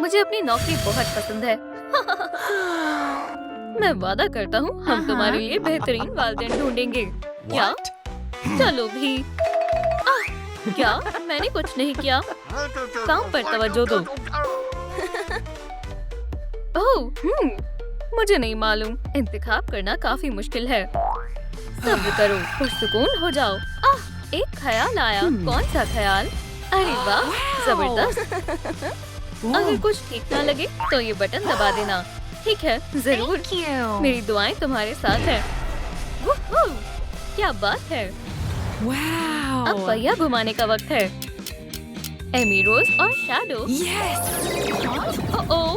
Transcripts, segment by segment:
मुझे अपनी नौकरी बहुत पसंद है। मैं वादा करता हूँ हम तुम्हारे लिए बेहतरीन वालिदैन ढूंढेंगे। क्या? चलो भी। क्या? मैंने कुछ नहीं किया। काम पर तवज्जो दो। ओह, मुझे नहीं मालूम। इंतखाब करना काफी मुश्किल है। सब्र करो, पुरसुकून हो जाओ। एक ख्याल आया। कौन सा ख्याल? अरे वाह, जबरदस्त। अगर कुछ ठीक ना लगे तो ये बटन दबा देना। ठीक है, जरूर। मेरी दुआएं तुम्हारे साथ है। क्या बात है। अब पहिया घुमाने का वक्त है। एमी रोज और शैडो। ओह,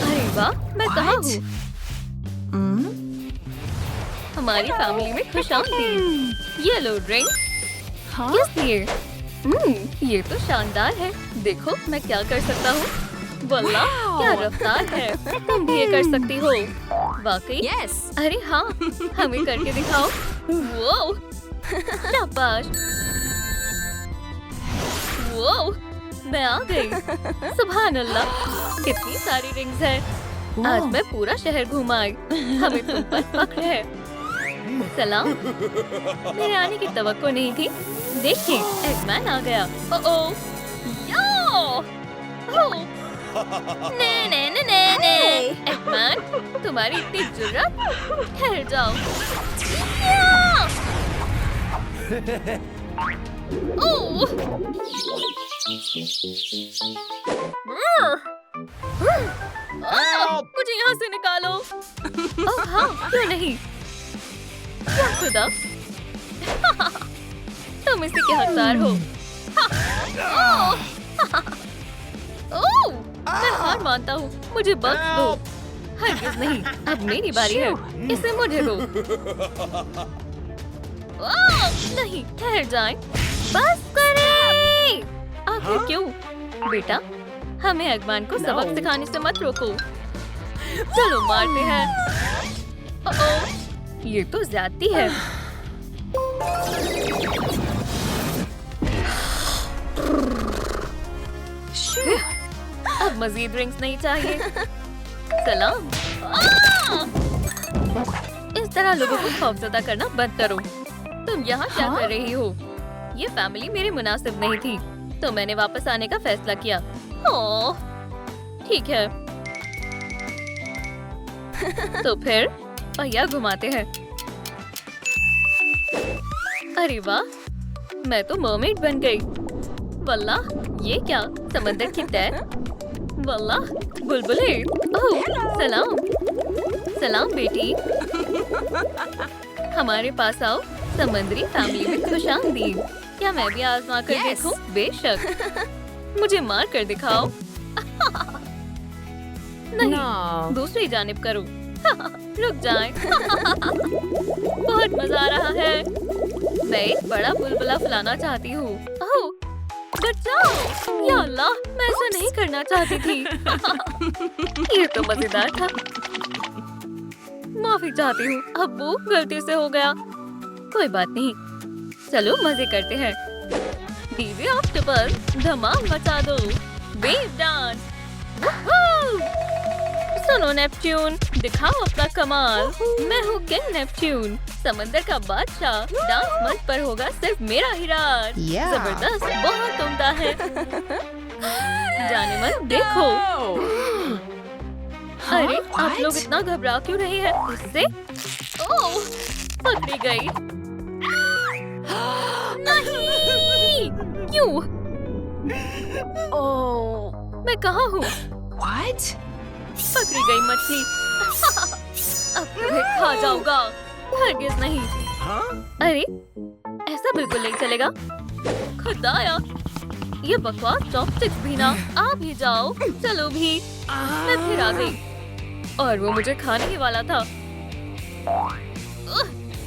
अरे वाह, मैं कहाँ हूँ? हमारी फैमिली में खुशामदीद। येलो ड्रिंक किस लिए? ये तो शानदार है। देखो मैं क्या कर सकता हूँ। वल्लाह, क्या रफ्तार है। तुम भी ये कर सकती हो। वाकई? अरे हाँ, हमें करके दिखाओ। वो शाबाश। वो मैं आ गई। सुभान अल्लाह, कितनी सारी रिंग्स है। आज मैं पूरा शहर घुमा आई। हमें तुम पर फख्र है। सलाम। मेरे आने की तवक्को नहीं थी। देखिए, एगमैन आ गया। ओह, ने। एगमैन, तुम्हारी इतनी जुर्रत। ठहर जाओ। मुझे यहाँ से निकालो। ओह हाँ, क्यों नहीं। क्या खुदा, तुम इसी के हकदार हो। ओह, मैं हार मानता हूँ। मुझे बख्श दो। हरगिज़ नहीं, अब मेरी बारी है। इसे मुझे दो। नहीं, ठहर जाएं। बस करें। आखिर क्यों? बेटा, हमें अगमान को सबक सिखाने से मत रोको। चलो मारते हैं। ये तो ज्यादती है। अब मजीद ड्रिंक्स नहीं चाहिए। सलाम। इस तरह लोगों को खौफजदा करना बंद करो। तुम यहाँ क्या कर रही हो? ये फैमिली मेरे मुनासिब नहीं थी, तो मैंने वापस आने का फैसला किया। ओह, ठीक है। तो फिर पहिया घुमाते हैं। अरे वाह, मैं तो मरमेड बन गई। वल्लाह, ये क्या? समंदर की तैर। वल्लाह, बुलबुले। ओह, सलाम। सलाम बेटी। हमारे पास आओ। समंदरी फैमिली में खुशामदीद। क्या मैं भी आजमा कर देखूं? बेशक। मुझे मार कर दिखाओ। नहीं, दूसरी जानिब करो। रुक जाएं। बहुत मजा आ रहा है। मैं एक बड़ा बुलबुला फुलाना चाहती हूँ। ओह, बचाओ। या अल्लाह, मैं ऐसा नहीं करना चाहती थी। ये तो मजेदार था। माफी चाहती हूँ अब्बू, गलती से हो गया। कोई बात नहीं, चलो मजे करते हैं। डीजे ऑक्टोपस, धमाल मचा दो। Wave dance. सुनो नेपच्यून, दिखाओ अपना कमाल। मैं हूँ किंग नेपच्यून, समंदर का बादशाह। डांस मंच पर होगा सिर्फ मेरा ही राज। जबरदस्त, बहुत उम्दा है। जाने मन, देखो। अरे, आप लोग इतना घबरा क्यों रहे हैं? इससे ओह, पकड़ी गई। नहीं, क्यों? ओह, मैं कहाँ हूँ? पकड़ी गई मछली। अब तुम्हें खा जाऊंगा। हरगिज़ नहीं। अरे, ऐसा बिल्कुल नहीं चलेगा। खुदाया, ये बकवास चॉपस्टिक्स भी ना। आ भी जाओ। चलो भी। मैं फिर आ गई और वो मुझे खाने ही वाला था।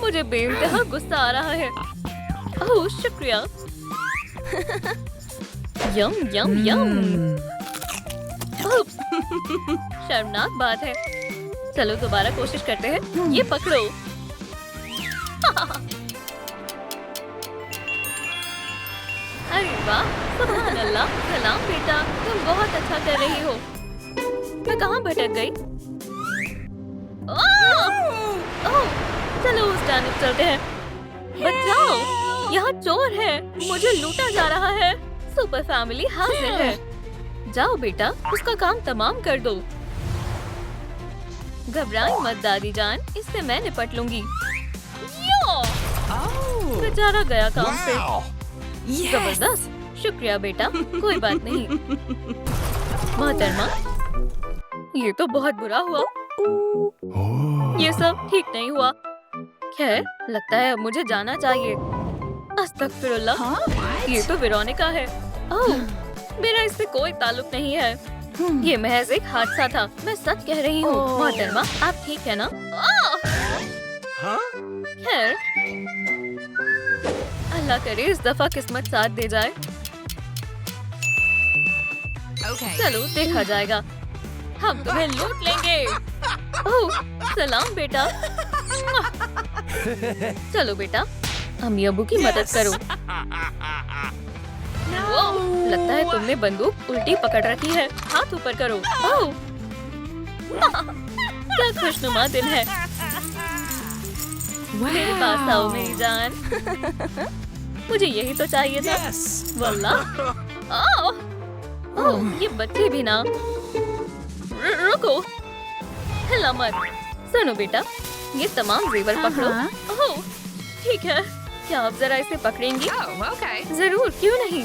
मुझे बेइंतहा गुस्सा आ रहा है। ओह, शुक्रिया। यम यम यम। शर्मनाक बात है। चलो दोबारा कोशिश करते हैं। ये पकड़ो। अरे वाह, सुभान अल्लाह। सलाम बेटा, तुम बहुत अच्छा कर रही हो। मैं कहाँ भटक गई? ओह, चलो उस जानिब चलते हैं। बचाओ, यहाँ चोर है, मुझे लूटा जा रहा है। सुपर फैमिली हाजिर है। जाओ बेटा, उसका काम तमाम कर दो। घबराएं मत दादी जान, इससे मैं निपट लूंगी। बेचारा गया काम से। जबरदस्त, शुक्रिया बेटा, कोई बात नहीं। मोहतरमा, ये तो बहुत बुरा हुआ। ये सब ठीक नहीं हुआ। खैर, लगता है अब मुझे जाना चाहिए। अस्तगफिरुल्लाह, ये तो वेरोनिका है। ओह, मेरा इससे कोई ताल्लुक नहीं है। ये महज एक हादसा था। मैं सच कह रही हूँ। मोहतरमा, आप ठीक है ना? खैर, अल्लाह करे इस दफा किस्मत साथ दे जाए। चलो देखा जाएगा, हम तुम्हें लूट लेंगे। ओह, सलाम बेटा। चलो बेटा, अम्मी अब्बू की मदद करो। ओह, लगता है तुमने बंदूक उल्टी पकड़ रखी है। हाथ ऊपर करो। ओह, क्या खुशनुमा दिन है। मेरे पास आओ मेरी जान। मुझे यही तो चाहिए था। वल्लाह। ओह, ये बच्चे भी ना। रुको, हिला मत। सुनो बेटा, ये तमाम जेवर पकड़ो। ओह, ठीक है। क्या आप जरा इसे पकड़ेंगी? जरूर, क्यों नहीं।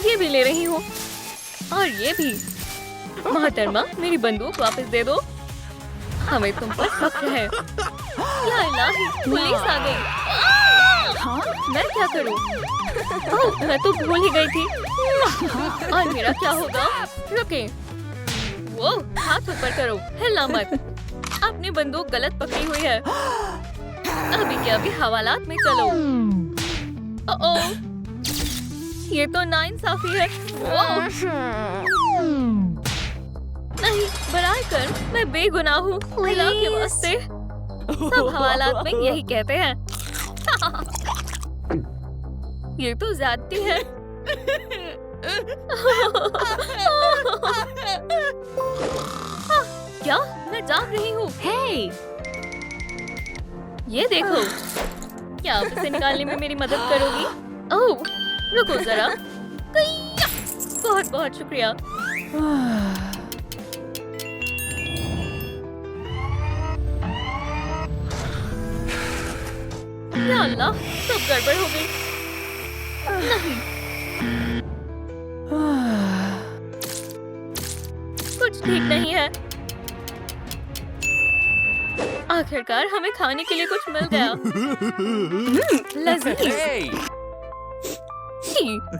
ये भी ले रही हूँ, और ये भी। मोहतरमा, मेरी बंदूक वापस दे दो। हमें तुम पर फख्र है। या इलाही, पुलिस आ गई। मैं क्या करूँ? ओह, मैं तो भूल ही गई थी। और मेरा क्या होगा? रुके। वो हाथ ऊपर करो, हिला मत। आपने बंदूक गलत पकड़ी हुई है। अभी क्या अभी हवालात में चलो। ओह, ये तो नाइंसाफी है। नहीं, बराए कर, मैं बेगुनाह हूँ। अल्लाह के वास्ते। सब हवालात में यही कहते हैं। ये तो ज्यादती है। क्या मैं जाग रही हूँ? ये देखो, क्या आप इसे निकालने में मेरी मदद करोगी? ओह, रुको जरा। बहुत बहुत शुक्रिया। या अल्लाह, सब गड़बड़ हो गई। नहीं, कुछ ठीक नहीं है। आखिरकार हमें खाने के लिए कुछ मिल गया। लजीज।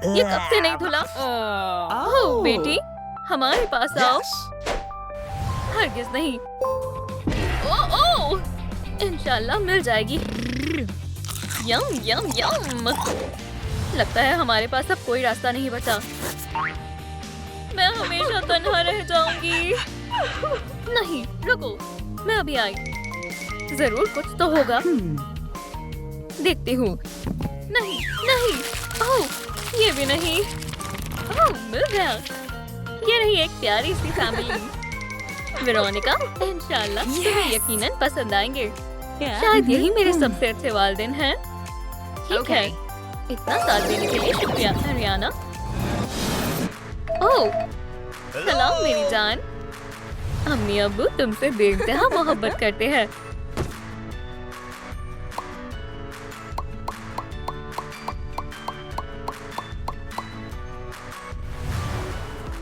ये कब से नहीं धुला? ओह बेटी, हमारे पास आओ। हरगिज नहीं। ओह, इंशाल्लाह मिल जाएगी। यम यम यम। लगता है हमारे पास अब कोई रास्ता नहीं बचा। मैं हमेशा तन्हा रह जाऊंगी। नहीं, रुको, मैं अभी आई। जरूर कुछ तो होगा। देखती हूँ। नहीं नहीं। ओह, ये भी नहीं। ओह, मिल गया। ये रही एक प्यारी सी फैमिली। वेरोनिका, इंशाल्लाह तुम्हें यकीनन पसंद आएंगे। शायद यही मेरे सबसे अच्छे वालिदैन हैं। ठीक है, इतना साथ देने के लिए शुक्रिया हरियाणा। ओह, सलाम मेरी जान। अम्मी अब्बू तुमसे बेइंतहा मोहब्बत करते हैं।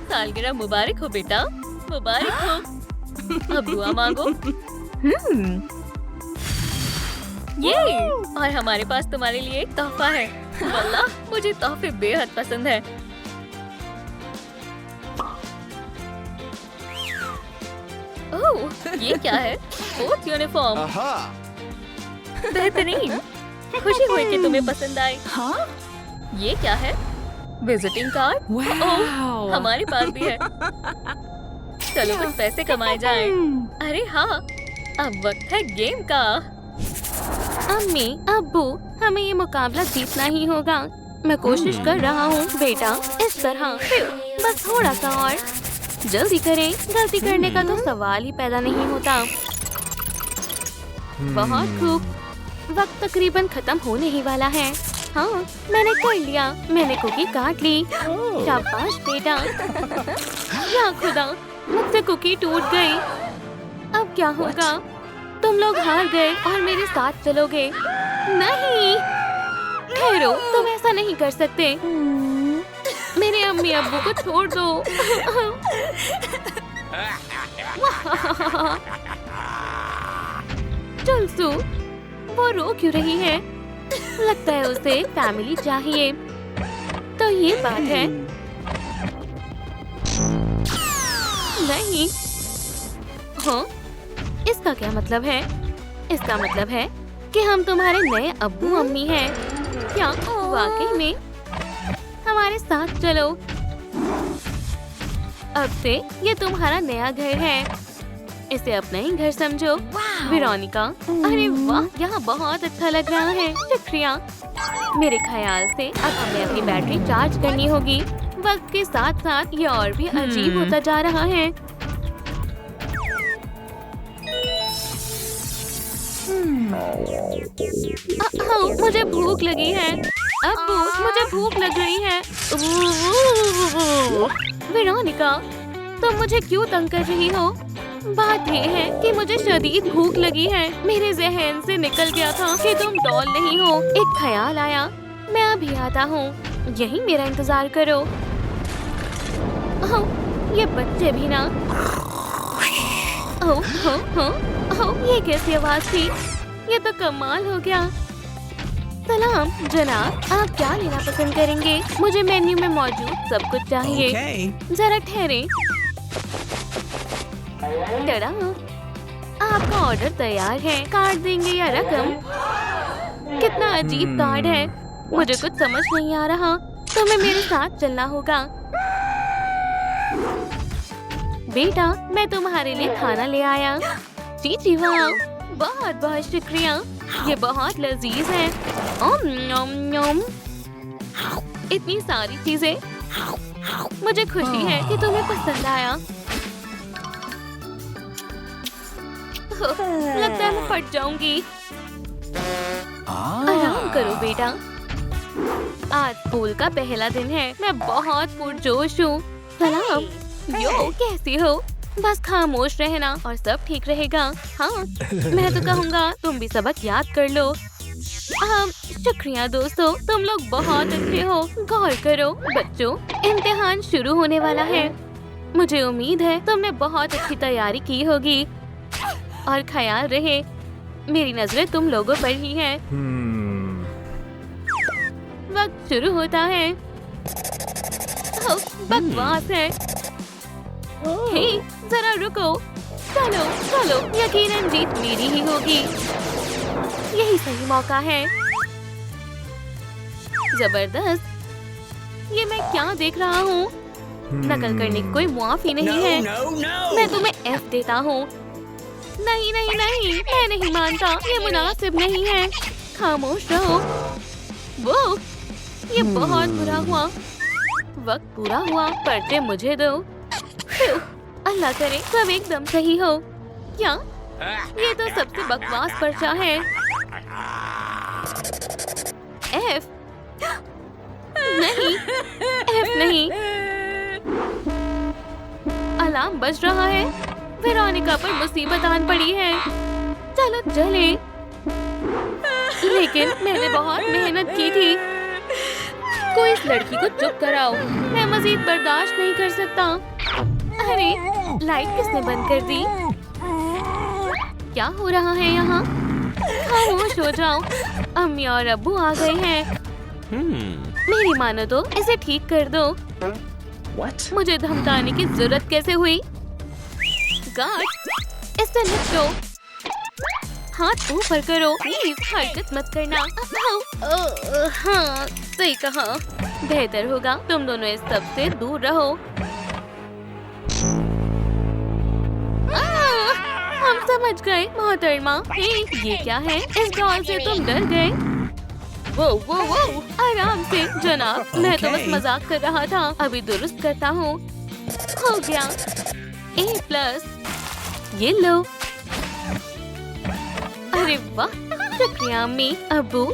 सालगिरह मुबारक हो बेटा, मुबारक हो। अब दुआ मांगो। ये, और हमारे पास तुम्हारे लिए एक तोहफा है। वल्लाह, मुझे तोहफे बेहद पसंद है। ओह, ये क्या है? Sports uniform. बेहतरीन। खुशी हुई कि तुम्हें पसंद आए। ये क्या है? Visiting card. ओह, हमारे पास भी है। चलो कुछ पैसे कमाए जाएं। अरे हाँ, अब वक्त है गेम का। अम्मी, अब्बू, हमें ये मुकाबला जीतना ही होगा। मैं कोशिश कर रहा हूँ बेटा, इस तरह। बस थोड़ा सा और, जल्दी करें। गलती करने का तो सवाल ही पैदा नहीं होता। बहुत खूब, वक्त तकरीबन खत्म होने ही वाला है। हाँ, मैंने कर लिया। मैंने कुकी काट ली। शाबाश बेटा। या खुदा, मुझसे कुकी टूट गई। अब क्या होगा? तुम लोग हार गए और मेरे साथ चलोगे। नहीं, ठहरो, तुम ऐसा नहीं कर सकते। मेरे अम्मी अब्बू को छोड़ दो। चलसू, वो रो क्यों रही है? लगता है उसे फैमिली चाहिए। तो ये बात है। नहीं। हाँ, इसका क्या मतलब है? इसका मतलब है कि हम तुम्हारे नए अब्बू अम्मी हैं। क्या वाकई में? हमारे साथ चलो। अब से ये तुम्हारा नया घर है। इसे अपना ही घर समझो। वेरोनिका, अरे वाह, यहाँ बहुत अच्छा लग रहा है। शुक्रिया। मेरे ख्याल से अब हमें अपनी बैटरी चार्ज करनी होगी। वक्त के साथ साथ ये और भी अजीब होता जा रहा है। मुझे भूख लगी है। अब्बू, मुझे भूख लग रही है। वेरोनिका, तुम मुझे क्यों तंग कर रही हो? बात ये है कि मुझे शदीद भूख लगी है। मेरे जहन से निकल गया था कि तुम डॉल नहीं हो। एक ख्याल आया, मैं अभी आता हूँ। यही मेरा इंतजार करो। ये बच्चे भी ना। ये कैसी आवाज थी? ये तो कमाल हो गया। सलाम जनाब, आप क्या लेना पसंद करेंगे? मुझे मेन्यू में मौजूद सब कुछ चाहिए। जरा ठहरे। टड़ा, आपका ऑर्डर तैयार है। कार्ड देंगे या रकम? कितना अजीब कार्ड है। मुझे कुछ समझ नहीं आ रहा। तुम्हें मेरे साथ चलना होगा। बेटा, मैं तुम्हारे लिए खाना ले आया। जी वाह, बहुत बहुत शुक्रिया। ये बहुत लजीज है। इतनी सारी चीजें। मुझे खुशी है कि तुम्हें पसंद आया। लगता है मैं फट जाऊंगी। आराम करो बेटा। आज स्कूल का पहला दिन है। मैं बहुत पुरजोश हूँ। सलाम, यो कैसी हो? बस खामोश रहना और सब ठीक रहेगा। हाँ, मैं तो कहूँगा तुम भी सबक याद कर लो। शुक्रिया दोस्तों, तुम लोग बहुत अच्छे हो। गौर करो बच्चों, इम्तिहान शुरू होने वाला है। मुझे उम्मीद है तुमने बहुत अच्छी तैयारी की होगी। और ख्याल रहे, मेरी नजरें तुम लोगों पर ही हैं। वक्त शुरू होता है। बकवास है। हे, जरा रुको। चलो चलो, यकीनन जीत मेरी ही होगी। यही सही मौका है। जबरदस्त। ये मैं क्या देख रहा हूँ? नकल करने की कोई मुआफी नहीं है। मैं तुम्हें F देता हूँ। नहीं नहीं नहीं, मैं नहीं मानता। ये मुनासिब नहीं है। खामोश रहो। वो, ये बहुत बुरा हुआ। वक्त पूरा हुआ। पर्चे मुझे दो। अल्लाह करे सब एकदम सही हो। क्या? ये तो सबसे बकवास पर्चा है। F नहीं, F नहीं। अलार्म बज रहा है। वेरोनिका पर मुसीबत आन पड़ी है। चलो चले। लेकिन मैंने बहुत मेहनत की थी। कोई इस लड़की को चुप कराओ। मैं मजीद बर्दाश्त नहीं कर सकता। अरे, लाइट किसने बंद कर दी? क्या हो रहा है यहाँ? खामोश हो जाओ। अम्मी और अब्बू आ गए हैं। मेरी मानो तो इसे ठीक कर दो। मुझे धमकाने की जरूरत कैसे हुई? गार्ड, इससे निपटो। हाथ ऊपर करो। प्लीज हरकत मत करना। हाँ, सही कहा। बेहतर होगा तुम दोनों इस सब से दूर रहो। हम समझ गए मोहतरमा। ये क्या है? इस डॉल से तुम डर गए? वो आराम से जनाब, मैं तो बस मजाक कर रहा था। अभी दुरुस्त करता हूँ। हो गया। A+। ये लो। अरे वाह, शुक्रिया अम्मी अब्बू,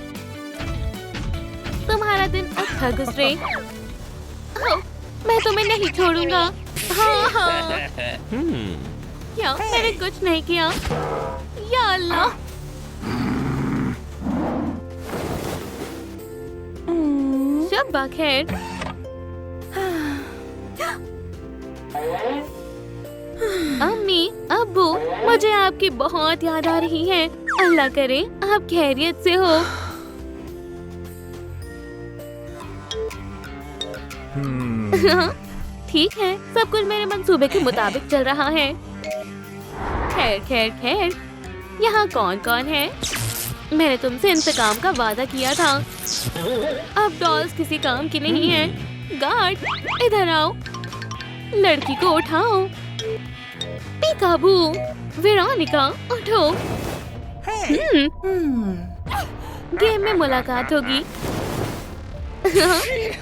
तुम्हारा दिन अच्छा गुजरे। मैं तुम्हें नहीं छोड़ूंगा। हाँ। क्या मैंने कुछ नहीं किया? या अल्लाह। शब्बा खैर। अम्मी अब्बू, मुझे आपकी बहुत याद आ रही है। अल्लाह करे आप खैरियत से हो। ठीक है, सब कुछ मेरे मंसूबे के मुताबिक चल रहा है। खैर खैर खैर, यहाँ कौन कौन है? मैंने तुमसे इंतकाम का वादा किया था। अब डॉल्स किसी काम की नहीं है। गार्ड, इधर आओ। लड़की को उठाओ। पीकाबू, वेरोनिका, उठो। गेम में मुलाकात होगी।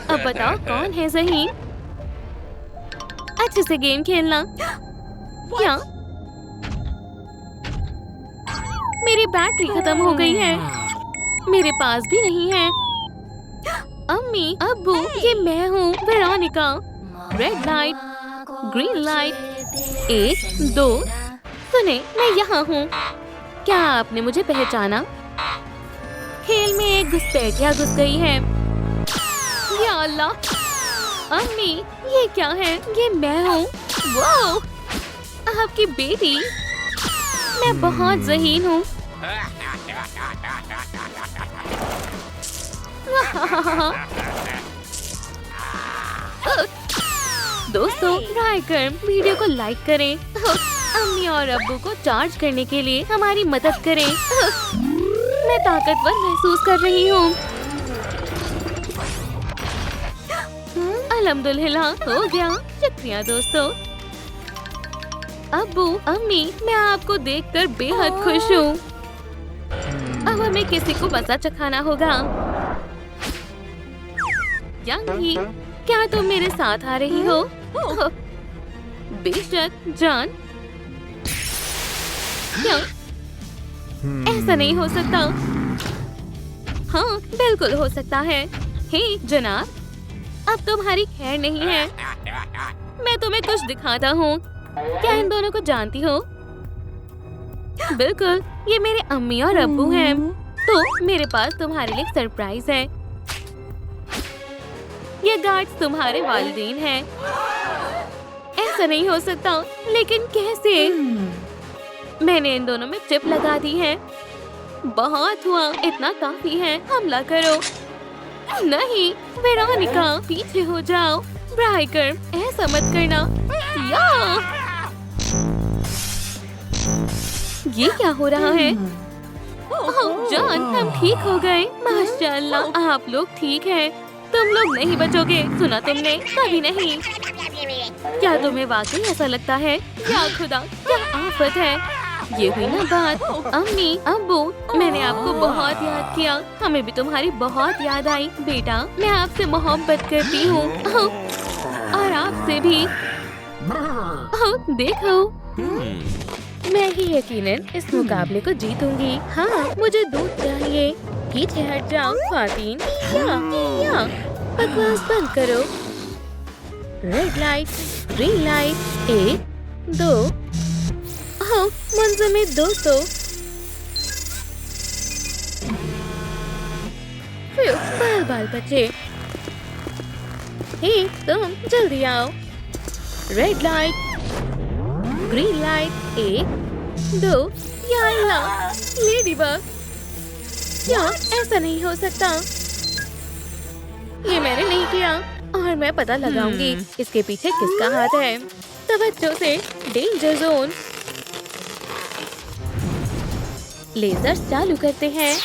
अब बताओ कौन है सही? अच्छे से गेम खेलना। क्या? मेरी बैटरी खत्म हो गई है। मेरे पास भी नहीं है। अम्मी अब्बू, ये मैं हूँ Veronica. Red light, green light, 1 2। सुने, मैं यहाँ हूँ। क्या आपने मुझे पहचाना? खेल में एक घुसपैठिया घुस गई है। या अल्लाह। अम्मी, ये क्या है? ये मैं हूँ। वो आपकी बेटी। मैं बहुत ज़हीन हूँ। दोस्तों, ट्राई कर वीडियो को लाइक करें। अम्मी और अब्बू को चार्ज करने के लिए हमारी मदद करें। मैं ताकतवर महसूस कर रही हूँ। अल्हम्दुलिल्लाह, हो गया। शुक्रिया दोस्तों। अब्बू अम्मी, मैं आपको देखकर बेहद खुश हूँ। अब हमें किसी को मजा चखाना होगा। यंगी, क्या तुम मेरे साथ आ रही हो? बेशक जान। क्या? ऐसा नहीं हो सकता। हाँ, बिल्कुल हो सकता है। हे जनाब, अब तुम्हारी खैर नहीं है। मैं तुम्हें कुछ दिखाता हूँ। क्या इन दोनों को जानती हो? बिल्कुल, ये मेरे अम्मी और अब्बू हैं। तो मेरे पास तुम्हारे लिए सरप्राइज है। ये गार्ड्स तुम्हारे वालिदैन हैं। ऐसा नहीं हो सकता। लेकिन कैसे? मैंने इन दोनों में चिप लगा दी है। बहुत हुआ, इतना काफी है। हमला करो। नहीं वेरोनिका, पीछे हो जाओ। ब्राइकर, ऐसा मत करना। या ये क्या हो रहा है? ओह जान, हम ठीक हो गए। माशाअल्लाह, आप लोग ठीक हैं। तुम लोग नहीं बचोगे। सुना तुमने? कभी नहीं। क्या तुम्हें वाकई ऐसा लगता है? या खुदा, क्या आफत है। ये हुई ना बात। अम्मी अब्बू, मैंने आपको बहुत याद किया। हमें भी तुम्हारी बहुत याद आई। बेटा, मैं आपसे मोहब्बत करती हूँ। और आपसे भी। देखो, मैं ही यकीनन इस मुकाबले को जीतूंगी। हाँ, मुझे दूध चाहिए। पीछे हट जाओ ख्वातीन। या बकवास बंद करो। Red light, green light, 1 2। मंजर में 200। बाल बचे। हे तुम, जल्दी आओ। Red light, green light, 1 2। या अल्लाह, लेडीबग। क्या? ऐसा नहीं हो सकता। ये मैंने नहीं किया। और मैं पता लगाऊंगी इसके पीछे किसका हाथ है। तवज्जो से। Danger zone. लेजर चालू करते हैं।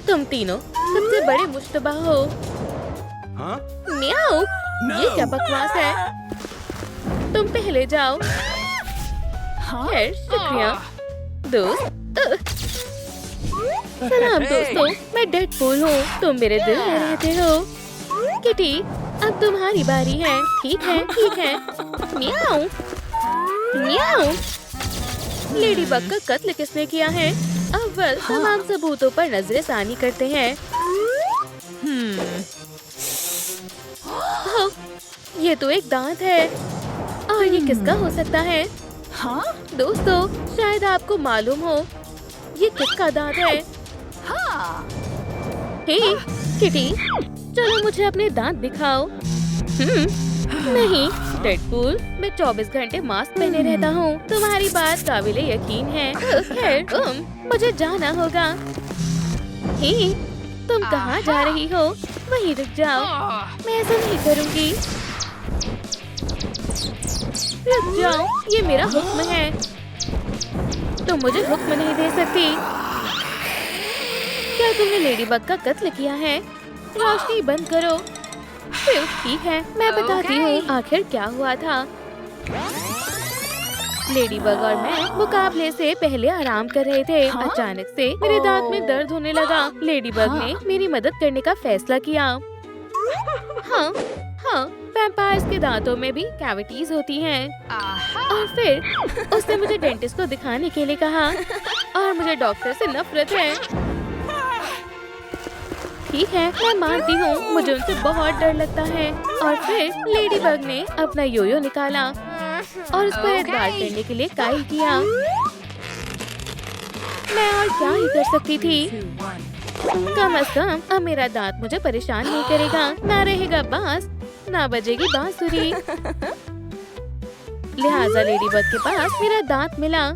तुम तीनों सबसे बड़े मुश्तबा हो। म्याऊ, ये क्या बकवास है? तुम पहले जाओ। खैर, शुक्रिया दोस्त। सलाम दोस्तों, मैं डेडपूल हूँ। तुम मेरे दिल में रहते हो। किटी, अब तुम्हारी बारी है। ठीक है, ठीक है। म्याऊ, म्याऊ। लेडीबग का कत्ल किसने किया है? अव्वल तमाम सबूतों पर नजरसानी करते हैं। ओह, ये तो एक दांत है। और ये किसका हो सकता है? दोस्तों, शायद आपको मालूम हो ये किसका दांत है। हे किटी, चलो मुझे अपने दांत दिखाओ। नहीं डेडपूल, मैं 24 घंटे मास्क पहने रहता हूँ। तुम्हारी बात काबिले यकीन है। खैर, मुझे जाना होगा। हे, तुम कहाँ जा रही हो? वहीं रुक जाओ। मैं ऐसा नहीं करूँगी। रुक जाओ, ये मेरा हुक्म है। तुम मुझे हुक्म नहीं दे सकती। क्या तुमने लेडीबग का कत्ल किया है? रोशनी बंद करो। ठीक है, मैं बताती हूँ आखिर क्या हुआ था। लेडीबग और मैं मुकाबले से पहले आराम कर रहे थे। अचानक से मेरे दांत में दर्द होने लगा। लेडीबग ने मेरी मदद करने का फैसला किया। हाँ, वैम्पायर्स के दांतों में भी कैविटीज होती हैं। और फिर उसने मुझे डेंटिस्ट को दिखाने के लिए कहा। और मुझे डॉक्टर से नफरत है। ठीक है, मैं मानती हूँ, मुझे उनसे बहुत डर लगता है। और फिर लेडीबग ने अपना योयो निकाला और उस पर एतबार करने के लिए कायल किया। मैं और क्या ही कर सकती थी। कम से कम अब मेरा दांत मुझे परेशान नहीं करेगा। ना रहेगा बांस, ना बजेगी बांसुरी। लिहाजा लेडीबग के पास मेरा दांत मिला।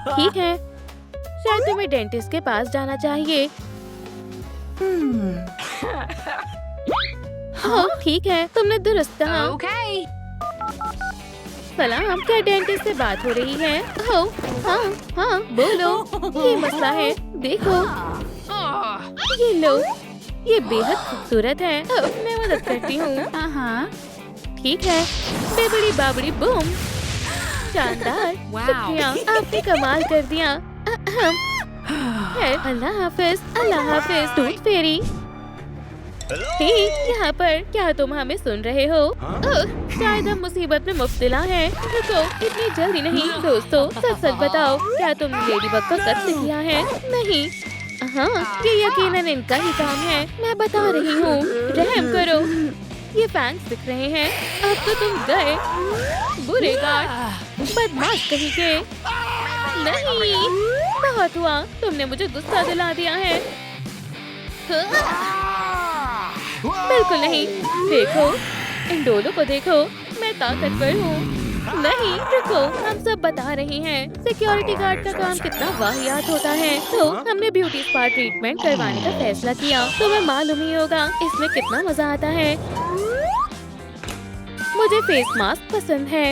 ठीक है, शायद तुम्हें डेंटिस्ट के पास जाना चाहिए। हाँ, ठीक है, तुमने दुरुस्त कहा। सलाम, क्या डेंटिस्ट से बात हो रही है? हाँ, बोलो। ये मसला है, देखो। ये लो, ये बेहद खूबसूरत है। मैं मदद करती हूँ। ठीक है, बेबड़ी बाबड़ी बूम। शानदार, शुक्रिया, आपने कमाल कर दिया। अल्लाह हाफिज, अल्लाह हाफिज। Tooth fairy. यहाँ पर क्या तुम हमें सुन रहे हो? शायद हम मुसीबत में मुब्तला हैं। रुको, इतनी जल्दी नहीं। दोस्तों, सच बताओ, क्या तुम लेडीबग का कत्ल किया है? नहीं। हाँ, ये यकीनन इनका ही काम है। मैं बता रही हूँ, रहम करो। ये फैंस दिख रहे हैं। अब तो तुम गए, बुरे गार्ड, बदमाश कहीं के। नहीं, बहुत हुआ, तुमने मुझे गुस्सा दिला दिया है। बिल्कुल नहीं। देखो, इन डोलों को देखो, मैं ताकतवर हूँ। नहीं, रुको, हम सब बता रहे हैं सिक्योरिटी गार्ड का काम कितना वाहियात होता है। तो हमने ब्यूटी स्पा ट्रीटमेंट करवाने का फैसला किया। तुम्हें मालूम ही होगा इसमें कितना मजा आता है। मुझे फेस मास्क पसंद है।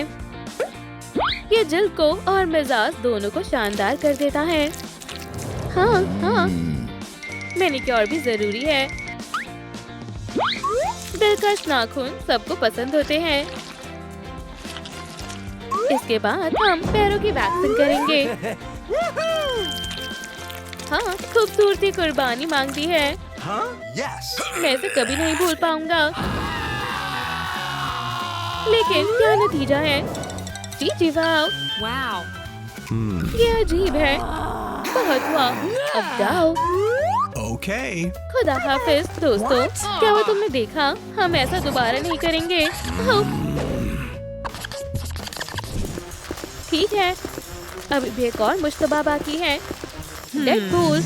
ये जल्द को और मिजाज दोनों को शानदार कर देता है। हाँ, मैनिक्योर भी जरूरी है। दिलकश नाखून सबको पसंद होते हैं। इसके बाद हम पैरों की वैक्सिंग करेंगे। हाँ, खूबसूरती कुर्बानी मांगती है। मैं इसे कभी नहीं भूल पाऊंगा। लेकिन क्या नतीजा है? जी वाओ, ये अजीब है। बहुत हुआ, अब जाओ। खुदा हाफिज दोस्तों। क्या वो तुमने देखा? हम ऐसा दोबारा नहीं करेंगे। ठीक है, अभी भी एक और मुश्तबा बाकी है। डेडपूल।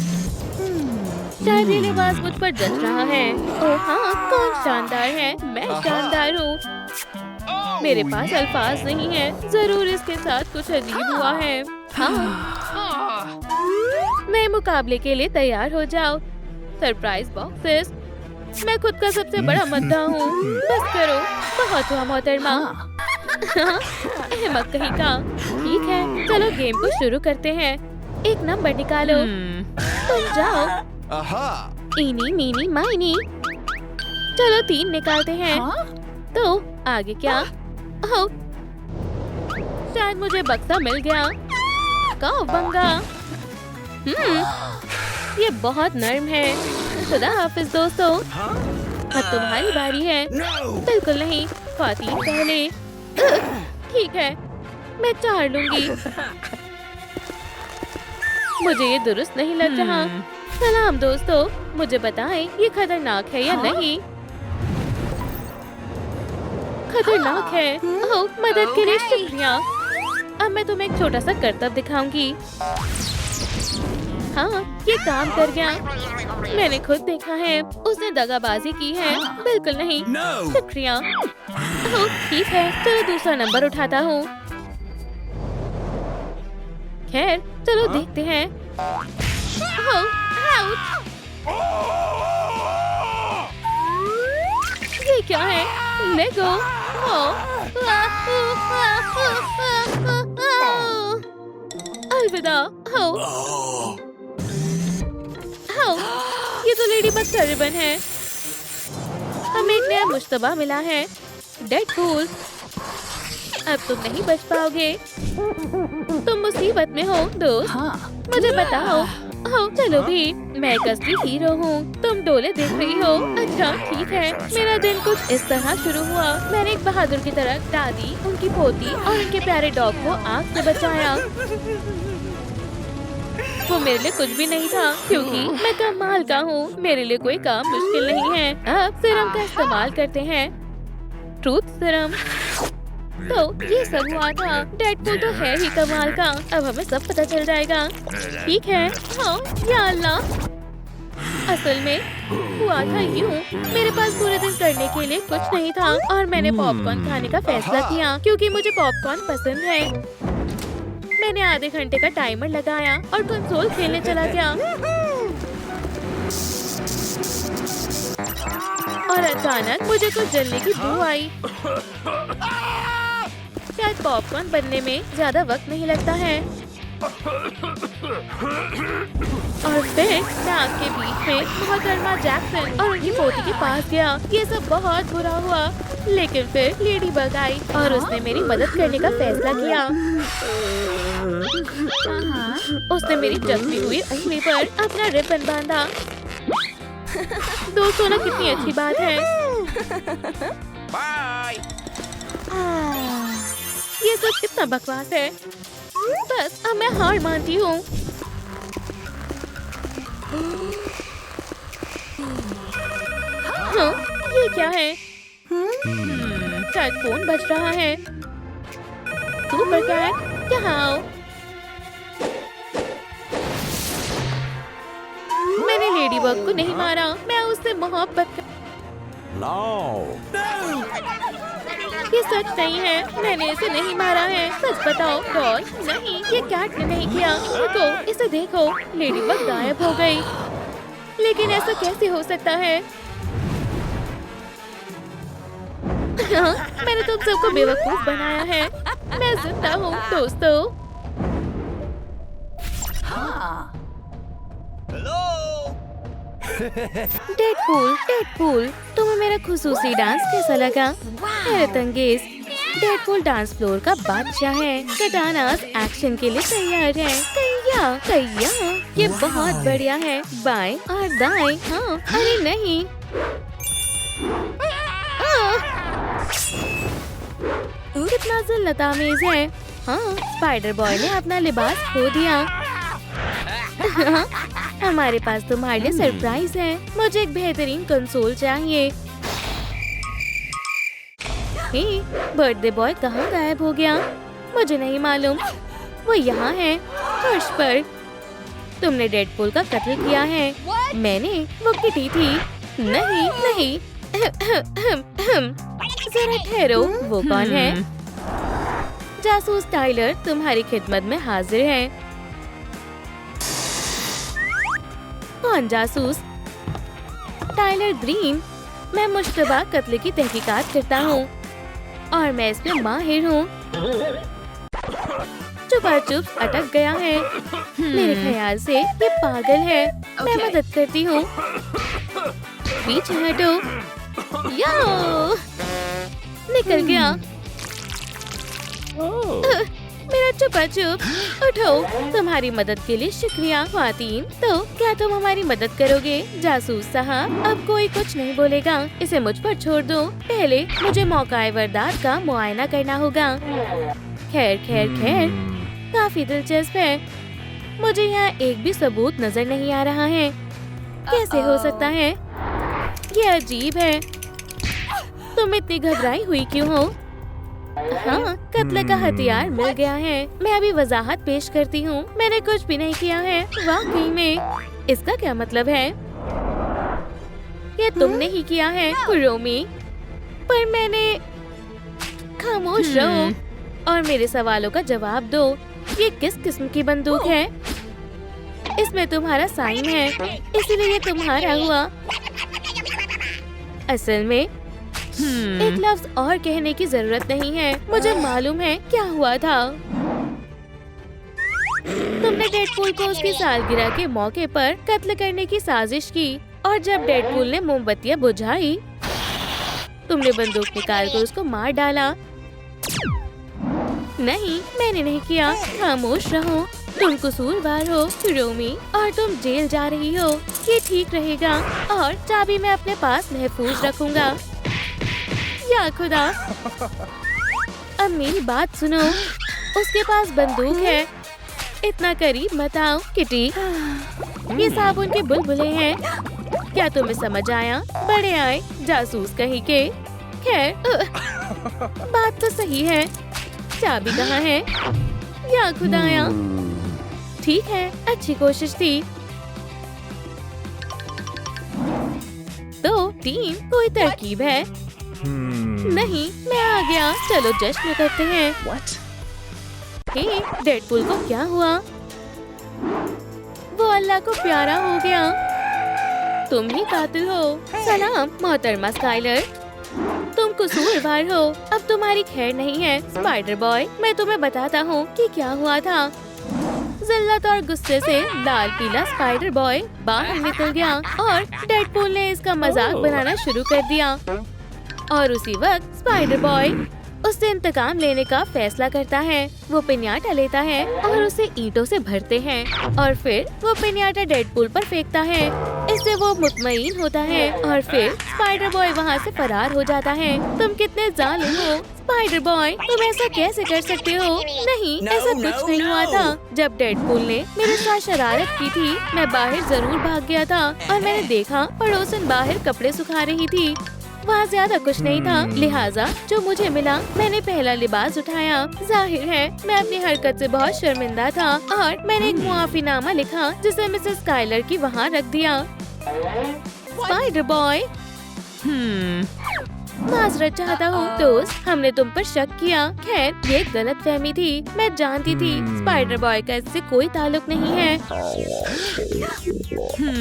शायद ये लिबास मुझ पर जच रहा है। ओह हाँ, कौन शानदार है? मैं शानदार हूँ। मेरे पास अल्फाज नहीं है। जरूर इसके साथ कुछ अजीब हुआ है। हाँ, नए मुकाबले के लिए तैयार हो जाओ। Surprise boxes. मैं खुद का सबसे बड़ा मद्दा हूँ। बस करो, बहुत हुआ मोहतरमा। अहमक कहीं का। ठीक है, चलो गेम को शुरू करते हैं। एक नंबर निकालो। तुम जाओ। इनी मीनी माइनी। चलो 3 निकालते हैं। तो आगे क्या? शायद मुझे बक्सा मिल गया। बंगा। ये बहुत नर्म है। खुदा हाफिज दोस्तों। अब तुम्हारी बारी है। बिल्कुल नहीं, खाती पहले। ठीक है, मैं 4 लूंगी। मुझे ये दुरुस्त नहीं लग रहा। सलाम दोस्तों, मुझे बताएं ये खतरनाक है या नहीं? खतरनाक है। ओह, मदद के लिए शुक्रिया। अब मैं तुम्हें एक छोटा सा करतब दिखाऊंगी। हाँ, ये काम कर गया। मैंने खुद देखा है, उसने दगाबाजी की है। बिल्कुल नहीं। शुक्रिया। ओह, ठीक है, चलो दूसरा नंबर उठाता हूँ। खैर, चलो देखते हैं। ओह, आउच! ये क्या है? लेगो। अलविदा। ये तो लेडी बग का रिबन है। हमें एक नया मुश्तबा मिला है, डेडपूल। अब तुम नहीं बच पाओगे। तुम मुसीबत में हो दोस्त। मुझे बताओ। ओह, चलो भी, मैं एक असली हीरो हूँ। तुम डोले देख रही हो। अच्छा, ठीक है। मेरा दिन कुछ इस तरह शुरू हुआ। मैंने एक बहादुर की तरह दादी, उनकी पोती और उनके प्यारे डॉग को आग से बचाया। वो मेरे लिए कुछ भी नहीं था, क्योंकि मैं कमाल का हूँ। मेरे लिए कोई काम मुश्किल नहीं है। अब सीरम का इस्तेमाल करते हैं, ट्रूथ सीरम। तो ये सब हुआ था। डेडपूल तो है ही कमाल का। अब हमें सब पता चल जाएगा। ठीक है। हाँ, या अल्लाह। असल में हुआ था यूँ, मेरे पास पूरे दिन करने के लिए कुछ नहीं था और मैंने पॉपकॉर्न खाने का फैसला किया, क्योंकि मुझे पॉपकॉर्न पसंद है। मैंने आधे घंटे का टाइमर लगाया और कंसोल खेलने चला गया। और अचानक मुझे कुछ जलने की बू आई। शायद पॉपकॉर्न बनने में ज्यादा वक्त नहीं लगता है। और फिर मैं आग के बीच में मोहतरमा जैक्सन और उनकी पोती के पास गया। ये सब बहुत बुरा हुआ, लेकिन फिर लेडी बग आई और उसने मेरी मदद करने का फैसला किया। उसने मेरी जख्मी हुई उंगली पर अपना रिबन बांधा। दोस्त होना कितनी अच्छी बात है। बाय। ये सब कितना बकवास है। बस अब मैं हार मानती हूँ। हाँ, ये क्या है? शायद फोन बज रहा है। सुपर कैट, यहाँ आओ। मैंने लेडी बग को नहीं मारा, मैं उससे मोहब्बत कर... ये सच नहीं है, मैंने इसे नहीं मारा है। सच बताओ डॉल। नहीं, ये कैट ने नहीं किया। रुको, इसे देखो, लेडी बग गायब हो गई। लेकिन ऐसा कैसे हो सकता है? हाँ, मैंने तुम सबको बेवकूफ बनाया है। मैं जिंदा हूँ दोस्तों। डेडपूल, तुम्हें मेरा खुसूसी डांस कैसा लगा? हैरत अंगेज। डेडपूल डांस फ्लोर का बादशाह है। कटानास एक्शन के लिए तैयार है। कैया, ये बहुत बढ़िया है। बाएं और दाएं। हाँ, अरे नहीं। कितना ज़िल्लतामेज़ है। हाँ, स्पाइडर बॉय ने अपना लिबास खो दिया। हमारे पास तुम्हारे लिए सरप्राइज है। मुझे एक बेहतरीन कंसोल चाहिए। हे, बर्थडे बॉय कहाँ गायब हो गया? मुझे नहीं मालूम। वो यहाँ है, फर्श पर। तुमने डेडपूल का कत्ल किया है। मैंने, वो किटी थी। नहीं। जरा ठहरो, वो कौन है? जासूस टाइलर तुम्हारी खिदमत में हाजिर है। कौन जासूस? Tyler Green. मैं मुश्तबा कत्ल की तहकीकात करता हूँ और मैं इसमें माहिर हूँ। चुपा चुप अटक गया है। मेरे ख्याल से ये पागल है। मैं मदद करती हूँ। पीछे हटो। यो! निकल गया। मेरा चुपा चुप। उठो, तुम्हारी मदद के लिए शुक्रिया ख्वातीन। तो क्या तुम हमारी मदद करोगे जासूस साहब? अब कोई कुछ नहीं बोलेगा, इसे मुझ पर छोड़ दो। पहले मुझे मौकाए वारदात का मुआयना करना होगा। खैर खैर खैर, काफी दिलचस्प है। मुझे यहाँ एक भी सबूत नजर नहीं आ रहा है। कैसे हो सकता है? ये अजीब है। तुम इतनी घबराई हुई क्यों हो? हाँ, कत्ल का हथियार मिल गया है। मैं अभी वजाहत पेश करती हूँ। मैंने कुछ भी नहीं किया है वाकई में। इसका क्या मतलब है? ये तुमने ही किया है कुरोमी। पर मैंने। खामोश रहो और मेरे सवालों का जवाब दो। ये किस किस्म की बंदूक है? इसमें तुम्हारा साइन है, इसलिए ये तुम्हारा हुआ। असल में एक लफ्ज और कहने की जरूरत नहीं है। मुझे मालूम है क्या हुआ था। तुमने डेडपूल को उसकी सालगिरह के मौके पर कत्ल करने की साजिश की और जब डेडपूल ने मोमबत्तियां बुझाई, तुमने बंदूक निकालकर उसको मार डाला। नहीं, मैंने नहीं किया। खामोश रहो। तुम कसूरवार हो कुरोमी और तुम जेल जा रही हो। ये ठीक रहेगा और चाबी मैं अपने पास महफूज रखूंगा। या खुदा, अब मेरी बात सुनो। उसके पास बंदूक है। इतना करीब मत आओ किटी। ये साबुन के बुलबुले हैं। क्या तुम्हें समझ आया? बड़े आए जासूस कहीं के। खैर, बात तो सही है। चाबी कहाँ है? या खुदाया। ठीक है, अच्छी कोशिश थी। तो टीम, कोई तरकीब है? नहीं, मैं आ गया। चलो जश्न करते हैं। हे, डेडपूल को क्या हुआ? वो अल्लाह को प्यारा हो गया। तुम ही कातिल हो। सलाम मोहतरमा स्काइलर, तुम कसूरवार हो। अब तुम्हारी खैर नहीं है स्पाइडर बॉय। मैं तुम्हें बताता हूँ कि क्या हुआ था। जिल्लत और गुस्से से लाल पीला स्पाइडर बॉय बाहर निकल गया और डेडपूल ने इसका मजाक बनाना शुरू कर दिया। और उसी वक्त स्पाइडर बॉय उससे इंतकाम लेने का फैसला करता है। वो पिन्याटा लेता है और उसे ईंटों से भरते हैं और फिर वो पिन्याटा डेडपूल पर फेंकता है। इससे वो मुतमईन होता है और फिर स्पाइडर बॉय वहाँ से फरार हो जाता है। तुम कितने जालिम हो स्पाइडर बॉय, तुम ऐसा कैसे कर सकते हो? नहीं, ऐसा कुछ नहीं हुआ था। जब डेडपूल ने मेरे साथ शरारत की थी, मैं बाहर जरूर भाग गया था और मैंने देखा पड़ोसन बाहर कपड़े सुखा रही थी। वहाँ ज्यादा कुछ नहीं था, लिहाजा जो मुझे मिला मैंने पहला लिबास उठाया। जाहिर है मैं अपनी हरकत से बहुत शर्मिंदा था और मैंने एक मुआफीनामा लिखा जिसे मिसेस स्काइलर की वहाँ रख दिया। स्पाइडर बॉय, माजरत चाहता हूँ दोस्त, हमने तुम पर शक किया। खैर, ये गलत फहमी थी। मैं जानती थी स्पाइडर बॉय का इससे कोई ताल्लुक नहीं है।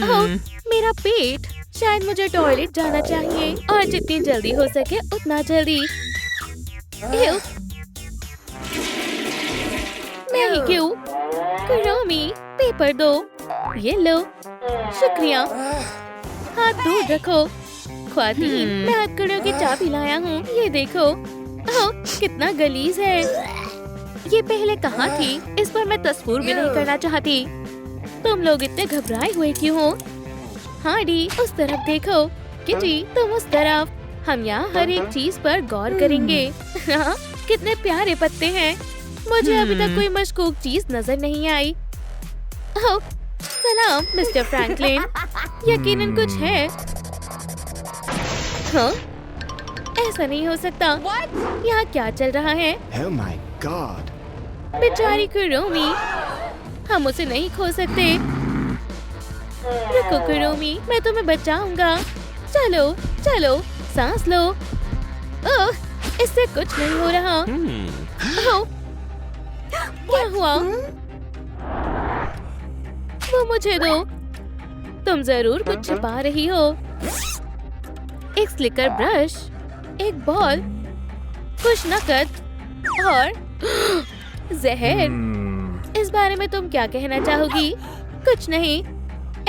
ओह, मेरा पेट। शायद मुझे टॉयलेट जाना चाहिए और जितनी जल्दी हो सके उतना जल्दी। मैं ही क्यों? कुरोमी, पेपर दो। ये लो। शुक्रिया। हाथ दूर रखो। ख्वातीन, मैं हथकड़ियों की चाबी लाया हूँ। ये देखो। ओह, कितना गलीज है। ये पहले कहाँ थी? इस पर मैं तस्वीर भी नहीं करना चाहती। तुम लोग इतने घबराए हुए क्यों हो? हाँ डी, उस तरफ देखो। किटी, तुम उस तरफ। हम यहाँ हर एक चीज पर गौर करेंगे। हाँ, कितने प्यारे पत्ते हैं। मुझे अभी तक कोई मशकूक चीज नजर नहीं आई। ओह, सलाम मिस्टर फ्रैंकलिन। यकीनन कुछ है। हाँ? ऐसा नहीं हो सकता। यहाँ क्या चल रहा है? Oh my God! बेचारी कुरोमी, हम उसे नहीं खो सकते। रुको कुरोमी, मैं तुम्हें बचाऊंगा। चलो चलो, सांस लो। ओह, इससे कुछ नहीं हो रहा। ओह, क्या हुआ? वो मुझे दो। तुम जरूर कुछ छिपा रही हो। एक स्लिकर ब्रश, एक बॉल, कुछ नकद और जहर। इस बारे में तुम क्या कहना चाहोगी? कुछ नहीं।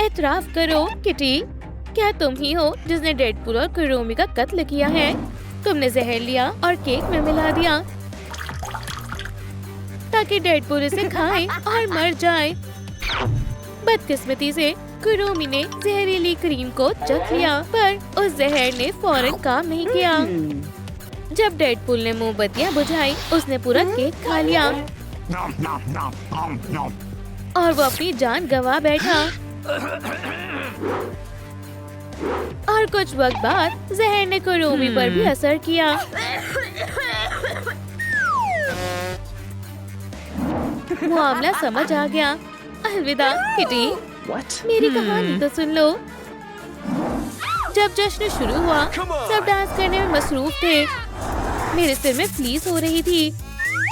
एतराफ करो किटी, क्या तुम ही हो जिसने डेडपूल और कुरोमी का कत्ल किया है? तुमने जहर लिया और केक में मिला दिया। ताकि डेडपूल इसे खाए और मर जाए। बदकिस्मती से कुरोमी ने जहरीली क्रीम को चख लिया, पर उस जहर ने फौरन काम नहीं किया। जब डेडपूल ने मोमबत्तियां बुझाई, उसने पूरा केक खा लिया और वो अपनी जान गंवा बैठा। और कुछ वक्त बाद जहर ने कुरोमी पर भी असर किया। मामला समझ आ गया। अलविदा किटी, मेरी कहानी तो सुन लो। जब जश्न शुरू हुआ, सब डांस करने में मसरूफ थे। मेरे सिर में फ्लीस हो रही थी,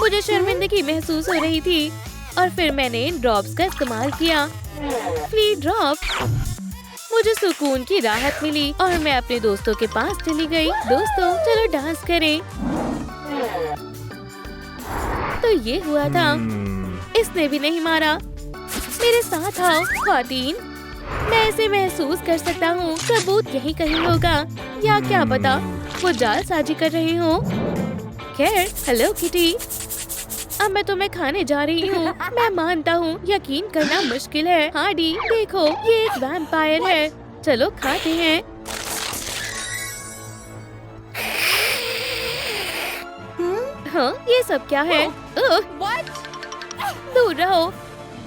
मुझे शर्मिंदगी महसूस हो रही थी, और फिर मैंने इन ड्रॉप्स का इस्तेमाल किया। Flea drop. मुझे सुकून की राहत मिली और मैं अपने दोस्तों के पास चली गई। दोस्तों, चलो डांस करें। तो ये हुआ था। इसने भी नहीं मारा। मेरे साथ आओ ख्वातीन, मैं इसे महसूस कर सकता हूँ। सबूत यही कहीं होगा, या क्या पता वो जालसाजी कर रही हो। खैर, हेलो किटी, अब मैं तुम्हें खाने जा रही हूँ। मैं मानता हूँ यकीन करना मुश्किल है। हार्डी, देखो, ये एक वैम्पायर है। चलो खाते हैं। हाँ, ये सब क्या है? दूर रहो,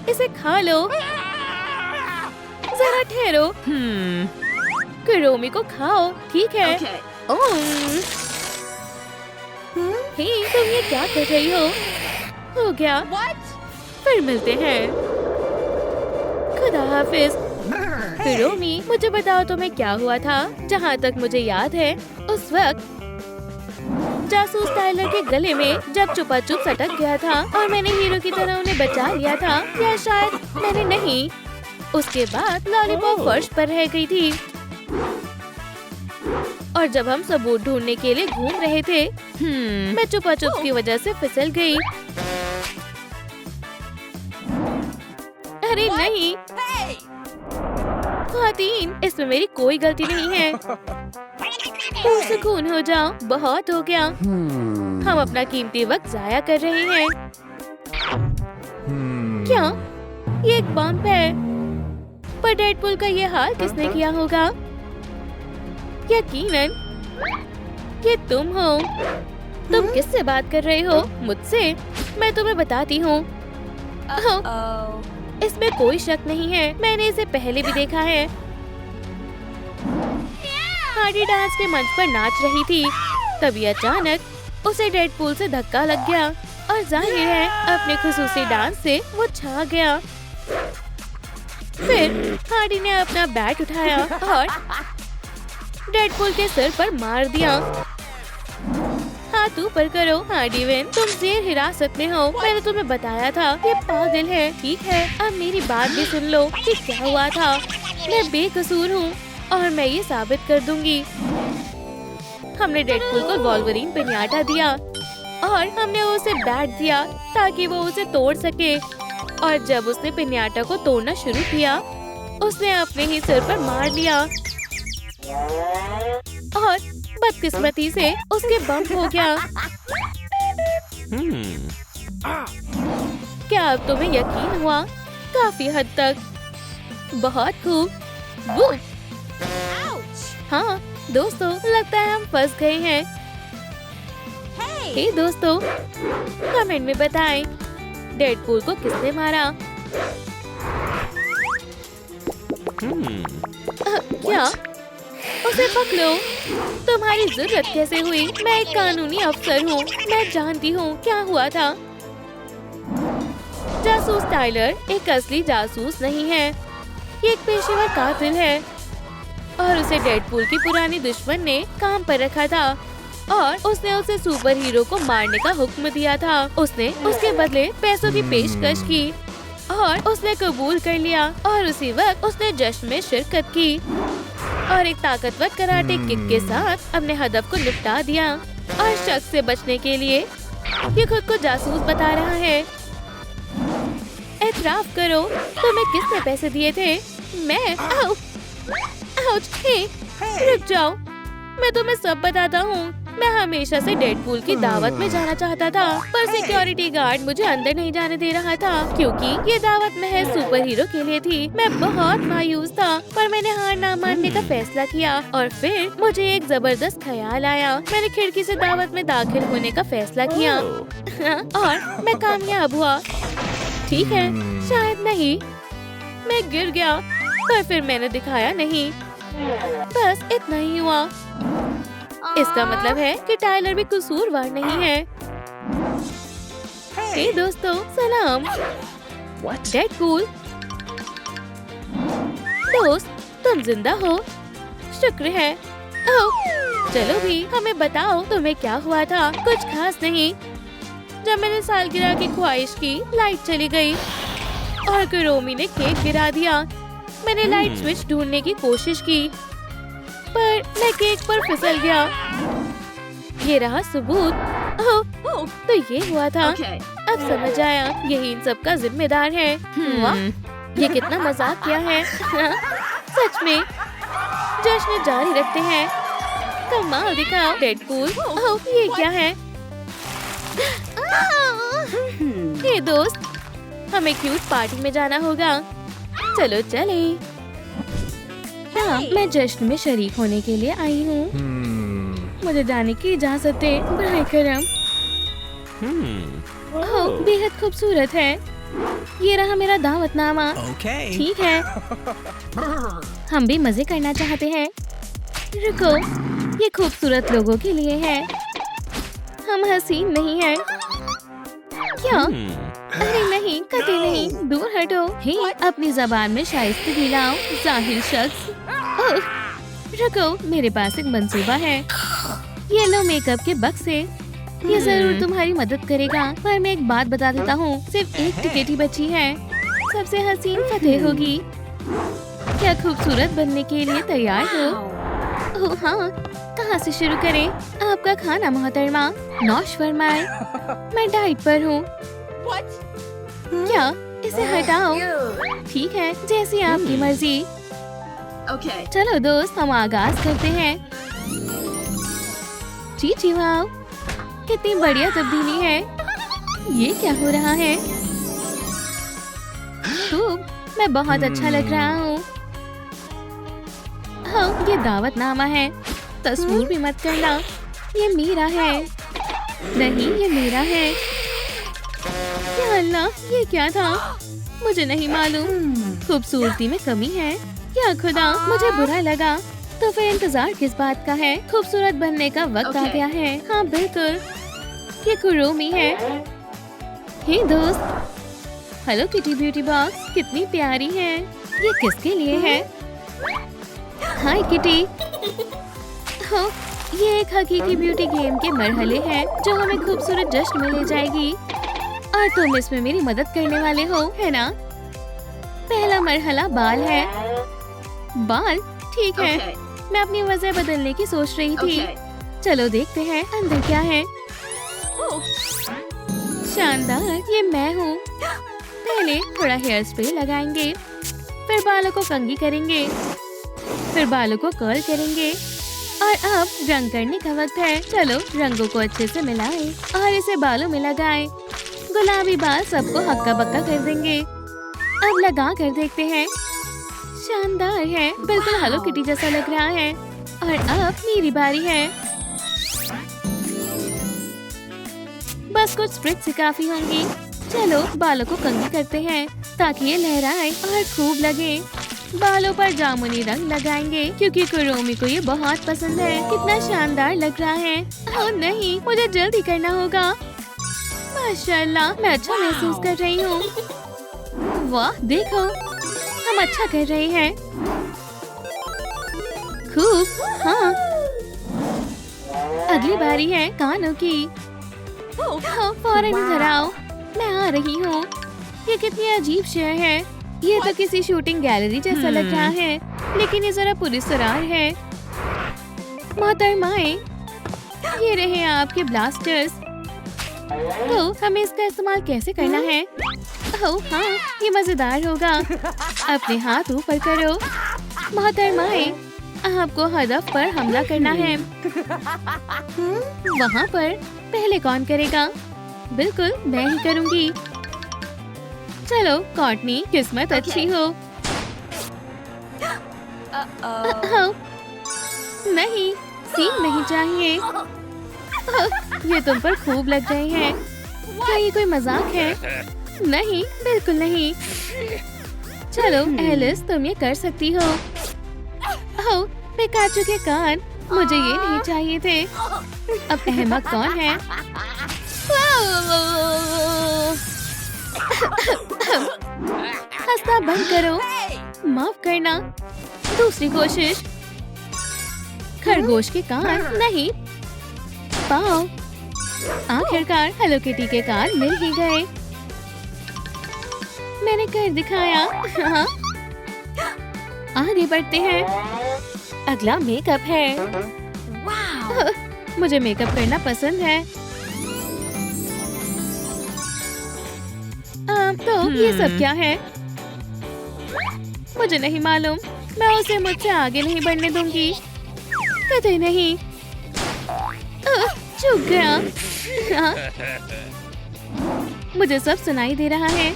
इसे खा लो। जरा ठहरो। कुरोमी को खाओ, ठीक है? हे, तुम ये क्या कर रही हो? हो गया। फिर मिलते हैं। खुदा हाफिज। कुरोमी, मुझे बताओ तुम्हें क्या हुआ था? जहाँ तक मुझे याद है, उस वक्त जासूस टाइलर के गले में जब चुपा चुप सटक गया था और मैंने हीरो की तरह उन्हें बचा लिया था, या शायद मैंने नहीं। उसके बाद लॉलीपॉप फर्श पर रह गई थी, और जब हम सबूत ढूंढने के लिए घूम रहे थे, मैं चुपा चुप की वजह से फिसल गई। अरे नहीं ख्वातीन, इसमें मेरी कोई गलती नहीं है। सुकून हो जाओ, बहुत हो गया। हम अपना कीमती वक्त जाया कर रहे हैं। क्या ये एक बम है? पर डेडपूल का ये हाल किसने किया होगा? यकीनन ये तुम हो। तुम किससे बात कर रहे हो? मुझसे? मैं तुम्हें बताती हूँ। इसमें कोई शक नहीं है, मैंने इसे पहले भी देखा है। हार्डी डांस के मंच पर नाच रही थी, तभी अचानक उसे डेडपूल से धक्का लग गया, और जाहिर है अपने खुसूसी डांस से वो छा गया। फिर हार्डी ने अपना बैट उठाया और डेडपूल के सिर पर मार दिया। हाथ ऊपर करो हार्डी विन, तुम जेर हिरासत में हो। मैंने तुम्हें बताया था ये पागल है। ठीक है, अब मेरी बात भी सुन लो कि क्या हुआ था। मैं बेकसूर हूँ और मैं ये साबित कर दूंगी। हमने डेडपूल को वॉल्वरीन पिन्याटा दिया और हमने उसे बैट दिया ताकि वो उसे तोड़ सके। और जब उसने पिन्याटा को तोड़ना शुरू किया, उसने अपने ही सिर पर मार लिया और बदकिस्मती से उसके बम हो गया। क्या अब तुम्हें यकीन हुआ? काफी हद तक। बहुत खूब। हाँ दोस्तों, लगता है हम फंस गए हैं। हे दोस्तों, कमेंट में बताएं डेडपूल को किसने मारा। क्या? उसे पकड़ो। तुम्हारी जरूरत कैसे हुई? मैं एक कानूनी अफसर हूँ, मैं जानती हूँ क्या हुआ था। जासूस टाइलर एक असली जासूस नहीं है, ये एक पेशेवर कातिल है, और उसे डेडपूल की पुरानी दुश्मन ने काम पर रखा था और उसने उसे सुपर हीरो को मारने का हुक्म दिया था। उसने उसके बदले पैसों की पेशकश की और उसने कबूल कर लिया, और उसी वक्त उसने जश्न में शिरकत की और एक ताकतवर कराटे किक के साथ अपने हदफ को निपटा दिया। और शक से बचने के लिए ये खुद को जासूस बता रहा है। एतराफ करो, तुम्हें किसने पैसे दिए थे? मैं। आउच, हे, रुक जाओ, मैं तुम्हें सब बताता हूँ। मैं हमेशा से डेडपूल की दावत में जाना चाहता था, पर सिक्योरिटी गार्ड मुझे अंदर नहीं जाने दे रहा था क्योंकि ये दावत महज सुपर हीरो के लिए थी। मैं बहुत मायूस था, पर मैंने हार ना मानने का फैसला किया और फिर मुझे एक जबरदस्त ख्याल आया। मैंने खिड़की से दावत में दाखिल होने का फैसला किया और मैं कामयाब हुआ। ठीक है, शायद नहीं, मैं गिर गया, पर फिर मैंने दिखाया नहीं। बस इतना ही हुआ। इसका मतलब है कि टाइलर भी कसूरवार नहीं है। हे दोस्तों, सलाम। डेडपूल दोस्त, तुम जिंदा हो? शुक्र है। ओह, चलो भी, हमें बताओ तुम्हें क्या हुआ था। कुछ खास नहीं। जब मैंने सालगिरह की ख्वाहिश की, लाइट चली गई और कुरोमी ने केक गिरा दिया। मैंने लाइट स्विच ढूंढने की कोशिश की, पर मैं केक पर फिसल गया। ये रहा सबूत। ओह, तो ये हुआ था। अब समझ आया, यही इन सब का जिम्मेदार है। वाह, ये कितना मजाक किया है। सच में। जश्न जारी रखते हैं। कमाल दिखाओ डेडपूल। ओह, ये क्या है? हे दोस्त, हमें क्यूट पार्टी में जाना होगा। चलो चले। हाँ, मैं जश्न में शरीक होने के लिए आई हूँ। मुझे जाने की इजाजत दे, बराए करम। ओह, बेहद खूबसूरत है। ये रहा मेरा दावतनामा। ठीक है, हम भी मजे करना चाहते हैं। रुको, ये खूबसूरत लोगों के लिए है। हम हसीन नहीं हैं। क्या? अरे नहीं, कतई नहीं, दूर हटो। हे, अपनी जबान में शाइस्ते लाओ, जाहिल शख्स। ओह, रुको, मेरे पास एक मंसूबा है। ये लो मेकअप के बक्से। ये जरूर तुम्हारी मदद करेगा, पर मैं एक बात बता देता हूँ, सिर्फ एक टिकट ही बची है। सबसे हसीन फतेह होगी। क्या खूबसूरत बनने के लिए तैयार हो? ओह हाँ, कहाँ से शुरू करें? आपका खाना मोहतरमा। नौश फरमाए। मैं डाइट पर हूँ। क्या? इसे हटाओ। ठीक है, जैसी आपकी मर्जी। चलो दोस्त, हम आगाज करते हैं। जी वाह, कितनी बढ़िया तब्दीली है। ये क्या हो रहा है? खूब, मैं बहुत अच्छा लग रहा हूँ। हाँ, ये दावतनामा है। तस्वीर भी मत करना। ये मेरा है। नहीं, ये मेरा है। या अल्लाह, ये क्या था? मुझे नहीं मालूम। खूबसूरती में कमी है। या खुदा, मुझे बुरा लगा। तो फिर इंतजार किस बात का है? खूबसूरत बनने का वक्त आ गया है। हाँ बिल्कुल, ये कुरोमी है। हे दोस्त, हेलो किटी ब्यूटी बॉक्स, कितनी प्यारी है। ये किसके लिए है? हाय किटी। हो, ये एक हकीकी ब्यूटी गेम के मरहले हैं जो हमें खूबसूरत जश्न में ले जाएगी और तुम इसमें मेरी मदद करने वाले हो, है ना? पहला मरहला बाल है। बाल? ठीक है, मैं अपनी वजह बदलने की सोच रही थी। चलो देखते हैं अंदर क्या है। शानदार, ये मैं हूँ। पहले थोड़ा हेयर स्प्रे लगाएंगे, फिर बालों को कंघी करेंगे, फिर बालों को कर्ल करेंगे और अब रंग करने का वक्त है। चलो रंगों को अच्छे से मिलाएं और इसे बालों में लगाएं। गुलाबी बाल सबको हक्का बक्का कर देंगे। अब लगा कर देखते हैं। शानदार है, बिल्कुल हेलो किटी जैसा लग रहा है। और अब मेरी बारी है। बस कुछ स्प्रिट से काफी होंगी। चलो बालों को कंघी करते हैं ताकि ये लहराए और खूब लगे। बालों पर जामुनी रंग लगाएंगे क्योंकि कुरोमी को ये बहुत पसंद है। कितना शानदार लग रहा है। ओह नहीं, मुझे जल्दी करना होगा। माशाल्लाह, मैं अच्छा महसूस कर रही हूँ। वाह देखो, हम अच्छा कर रहे हैं। खूब, हाँ। अगली बारी है कानों की। हाँ, फौरन इधर आओ, मैं आ रही हूँ। ये कितनी अजीब शय है। ये तो किसी शूटिंग गैलरी जैसा लग रहा है, लेकिन ये जरा पुरस्कार है। मोहतरमाए, ये रहे आपके ब्लास्टर्स। तो हमें इसका इस्तेमाल कैसे करना है? ओह हाँ, ये मजेदार होगा। अपने हाथ ऊपर करो। मोहतरमाए, आपको हदफ पर हमला करना है। वहाँ पर पहले कौन करेगा? बिल्कुल मैं ही करूँगी। चलो कॉर्टनी, किस्मत अच्छी हो। नहीं, सीन नहीं चाहिए। ये तुम पर खूब लग गए हैं। क्या ये कोई मजाक है? नहीं, बिल्कुल नहीं। चलो एलिस, तुम ये कर सकती हो। ओह, पिकाचू के कान, मुझे ये नहीं चाहिए थे। अब अहमक कौन है? हंसना बंद करो। माफ करना। दूसरी कोशिश। खरगोश के कान नहीं, पाँव। आखिरकार हेलो किटी के कान मिल ही गए। मैंने कर दिखाया। हाँ। आगे बढ़ते हैं। अगला मेकअप है। मुझे मेकअप करना पसंद है। तो ये सब क्या है? मुझे नहीं मालूम। मैं उसे मुझसे आगे नहीं बढ़ने दूंगी। कतई नहीं। चूक गया। हाँ। मुझे सब सुनाई दे रहा है।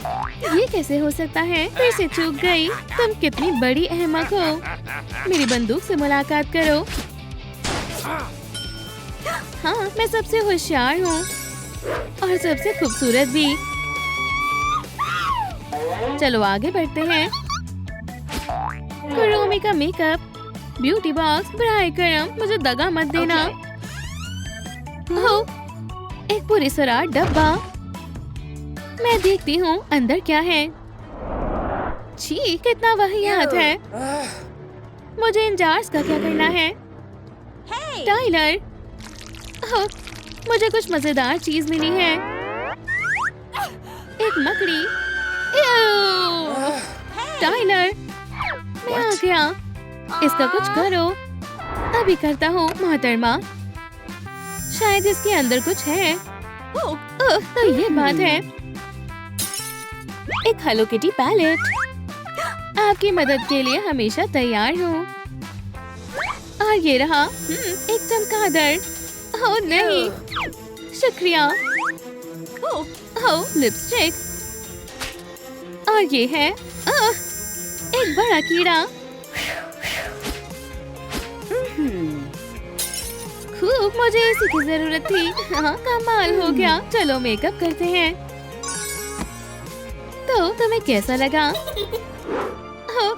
ये कैसे हो सकता है? फिर से चूक गई। तुम कितनी बड़ी अहमक हो। मेरी बंदूक से मुलाकात करो। हाँ, मैं सबसे होशियार हूँ और सबसे खूबसूरत भी। चलो आगे बढ़ते हैं। कुरोमी का मेकअप, ब्यूटी बॉक्स, बराए करम, मुझे दगा मत देना। ओह, एक पूरी सरार डब्बा। मैं देखती हूँ अंदर क्या है। छी, कितना वाहियात है। मुझे इन जार्स का क्या करना है? टाइलर, ओह, मुझे कुछ मजेदार चीज मिली है। एक मकड़ी। टाइलर, मैं आ गया। इसका कुछ करो। अभी करता हूँ मोहतरमा। शायद इसके अंदर कुछ है। तो ये बात है। एक हेलो किटी पैलेट। आपकी मदद के लिए हमेशा तैयार हूँ। और ये रहा एक चमगादड़। ओह नहीं, शुक्रिया। ओह, लिपस्टिक। और ये है एक बड़ा कीड़ा। खूब, मुझे इसी की जरूरत थी। हाँ, कमाल हो गया। चलो मेकअप करते हैं। तो तुम्हें कैसा लगा?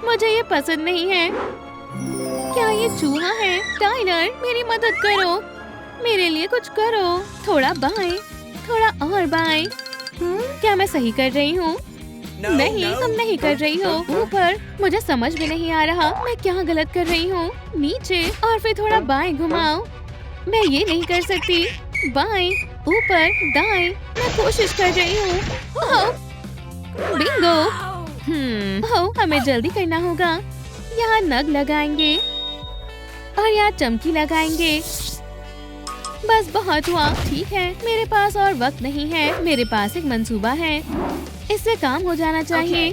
मुझे ये पसंद नहीं है। क्या ये चूहा है? टाइलर, मेरी मदद करो। मेरे लिए कुछ करो। थोड़ा बाएं, थोड़ा और बाएं। क्या मैं सही कर रही हूँ? नहीं, तुम नहीं कर रही हो। ऊपर, मुझे समझ में नहीं आ रहा मैं क्या गलत कर रही हूँ। नीचे और फिर थोड़ा बाएं घुमाओ। मैं ये नहीं कर सकती। बाएं, ऊपर, दाएं। मैं कोशिश कर रही हूँ। बिंगो। हमें जल्दी करना होगा। यहाँ नग लगाएंगे और यहाँ चमकी लगाएंगे। बस बहुत हुआ। ठीक है, मेरे पास और वक्त नहीं है। मेरे पास एक मंसूबा है। इससे काम हो जाना चाहिए।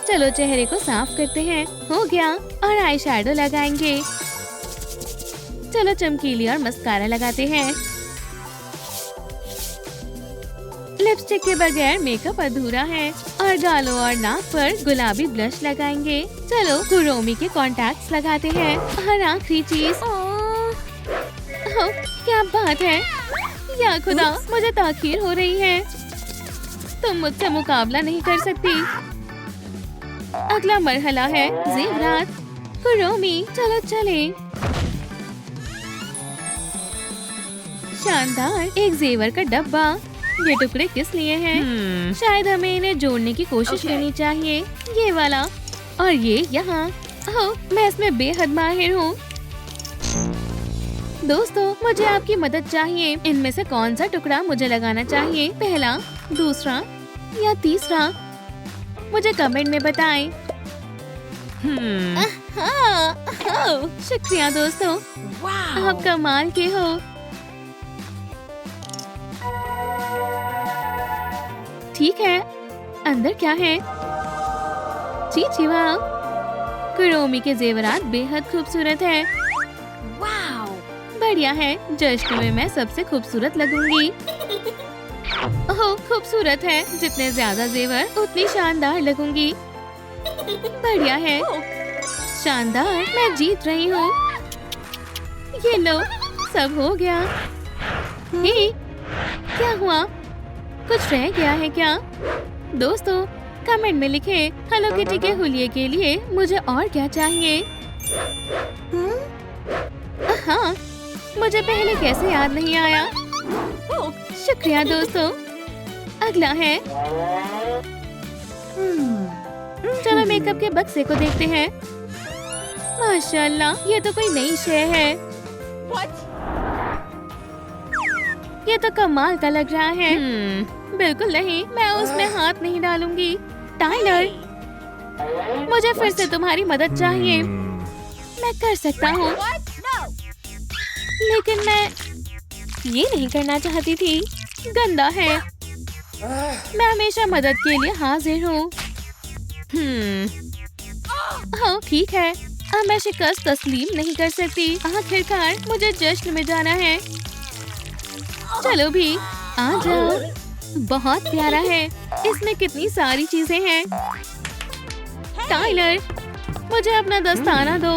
चलो चेहरे को साफ करते हैं। हो गया। और आई शैडो लगाएंगे। चलो चमकीली और मस्कारा लगाते हैं। लिपस्टिक के बगैर मेकअप अधूरा है। और गालों और नाक पर गुलाबी ब्लश लगाएंगे। चलो कुरोमी के कॉन्टैक्ट्स लगाते हैं। और आखिरी चीज, क्या बात है। या खुदा, मुझे ताखीर हो रही है। तुम मुझसे मुकाबला नहीं कर सकती। अगला मरहला है ज़ेवरात। कुरोमी, चलो चले। शानदार, एक जेवर का डब्बा। ये टुकड़े किस लिए हैं? शायद हमें इन्हें जोड़ने की कोशिश करनी चाहिए। ये वाला और ये यहाँ। ओह, मैं इसमें बेहद माहिर हूँ। दोस्तों, मुझे आपकी मदद चाहिए। इनमें से कौन सा टुकड़ा मुझे लगाना चाहिए? पहला, दूसरा या तीसरा? मुझे कमेंट में बताएं। शुक्रिया दोस्तों, आप कमाल के हो। ठीक है, अंदर क्या है? जी वाह, कुरोमी के जेवरात बेहद खूबसूरत है। बढ़िया है, जश्न में मैं सबसे खूबसूरत लगूंगी। ओह खूबसूरत है, जितने ज्यादा जेवर उतनी शानदार लगूंगी। बढ़िया है, शानदार, मैं जीत रही हूँ। ये लो, सब हो गया। हे, क्या हुआ? कुछ रह गया है क्या? दोस्तों कमेंट में लिखें हेलो किटी के हुलिये के लिए मुझे और क्या चाहिए। हाँ, मुझे पहले कैसे याद नहीं आया। शुक्रिया दोस्तों। अगला है, चलो मेकअप के बक्से को देखते हैं। माशाल्लाह, ये तो कोई नई शय है। ये तो कमाल का लग रहा है। बिल्कुल नहीं, मैं उसमें हाथ नहीं डालूंगी। टाइलर, मुझे फिर से तुम्हारी मदद चाहिए। मैं कर सकता हूँ, लेकिन मैं ये नहीं करना चाहती थी। गंदा है। मैं हमेशा मदद के लिए हाजिर हूँ। हाँ ठीक है, अब मैं शिकस्त तस्लीम नहीं कर सकती। आखिरकार मुझे जश्न में जाना है। चलो भी, आ जाओ। बहुत प्यारा है, इसमें कितनी सारी चीजें हैं। टाइलर, मुझे अपना दस्ताना दो।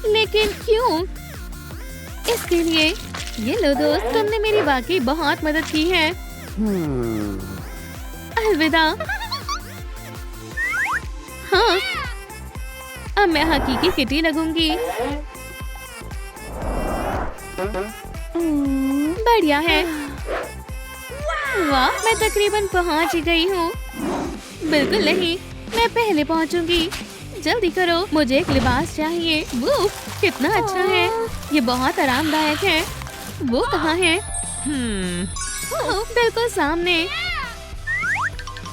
लेकिन क्यों? इसके लिए ये लो दोस्त, तुमने मेरी वाकई बहुत मदद की है। अलविदा। हाँ, अब मैं हकीकी किटी लगूंगी। बढ़िया है। वाह, मैं तकरीबन पहुंच ही गई हूँ। बिल्कुल नहीं, मैं पहले पहुंचूंगी। जल्दी करो, मुझे एक लिबास चाहिए। वो कितना अच्छा है, ये बहुत आरामदायक है। वो कहाँ है? बिल्कुल सामने।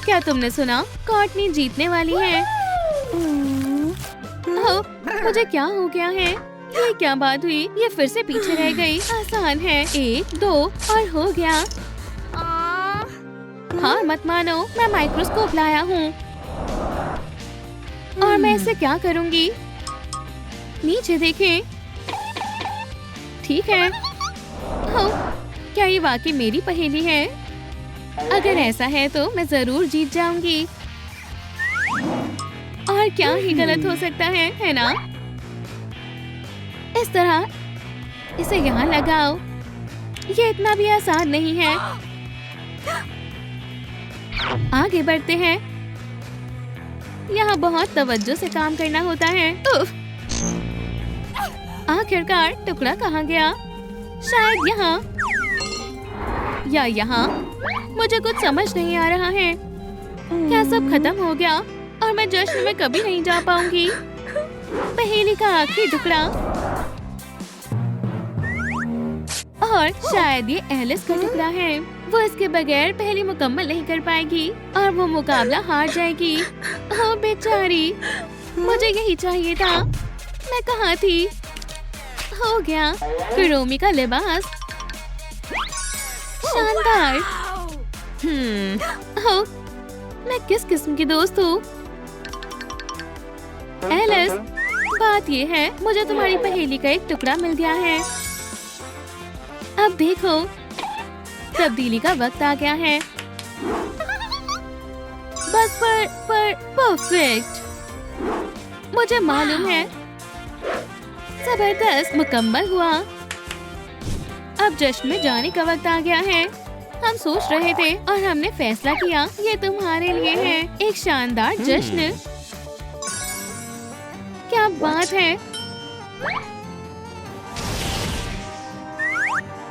क्या तुमने सुना? कॉर्टनी जीतने वाली है। मुझे क्या हो गया है? ये क्या बात हुई? ये फिर से पीछे रह गई। आसान है, 1 2 और हो गया। हाँ मत मानो, मैं माइक्रोस्कोप लाया हूँ और मैं इसे क्या करूँगी? नीचे देखें। ठीक है। क्या ये वाकई मेरी पहेली है? अगर ऐसा है तो मैं जरूर जीत जाऊंगी। और क्या ही गलत हो सकता है ना? इस तरह इसे यहाँ लगाओ। ये इतना भी आसान नहीं है। आगे बढ़ते हैं। यहाँ बहुत तवज्जो से काम करना होता है। आखिरकार टुकड़ा कहाँ गया? शायद यहाँ या यहाँ। मुझे कुछ समझ नहीं आ रहा है। क्या सब खत्म हो गया और मैं जश्न में कभी नहीं जा पाऊंगी? पहेली का आखिरी टुकड़ा। और शायद ये एलिस का टुकड़ा है। वो इसके बगैर पहेली मुकम्मल नहीं कर पाएगी और वो मुकाबला हार जाएगी। ओह बेचारी, मुझे यही चाहिए था। मैं कहाँ थी? हो गया, कुरोमी का लिबास। शानदार। हो, मैं किस किस्म की दोस्त हूँ? एलिस, बात ये है, मुझे तुम्हारी पहेली का एक टुकड़ा मिल गया है। अब देखो, तब्दीली का वक्त आ गया है। बस पर परफेक्ट। मुझे मालूम है। जबरदस्त, मुकम्मल हुआ। अब जश्न में जाने का वक्त आ गया है। हम सोच रहे थे और हमने फैसला किया, ये तुम्हारे लिए है, एक शानदार जश्न। क्या बात है।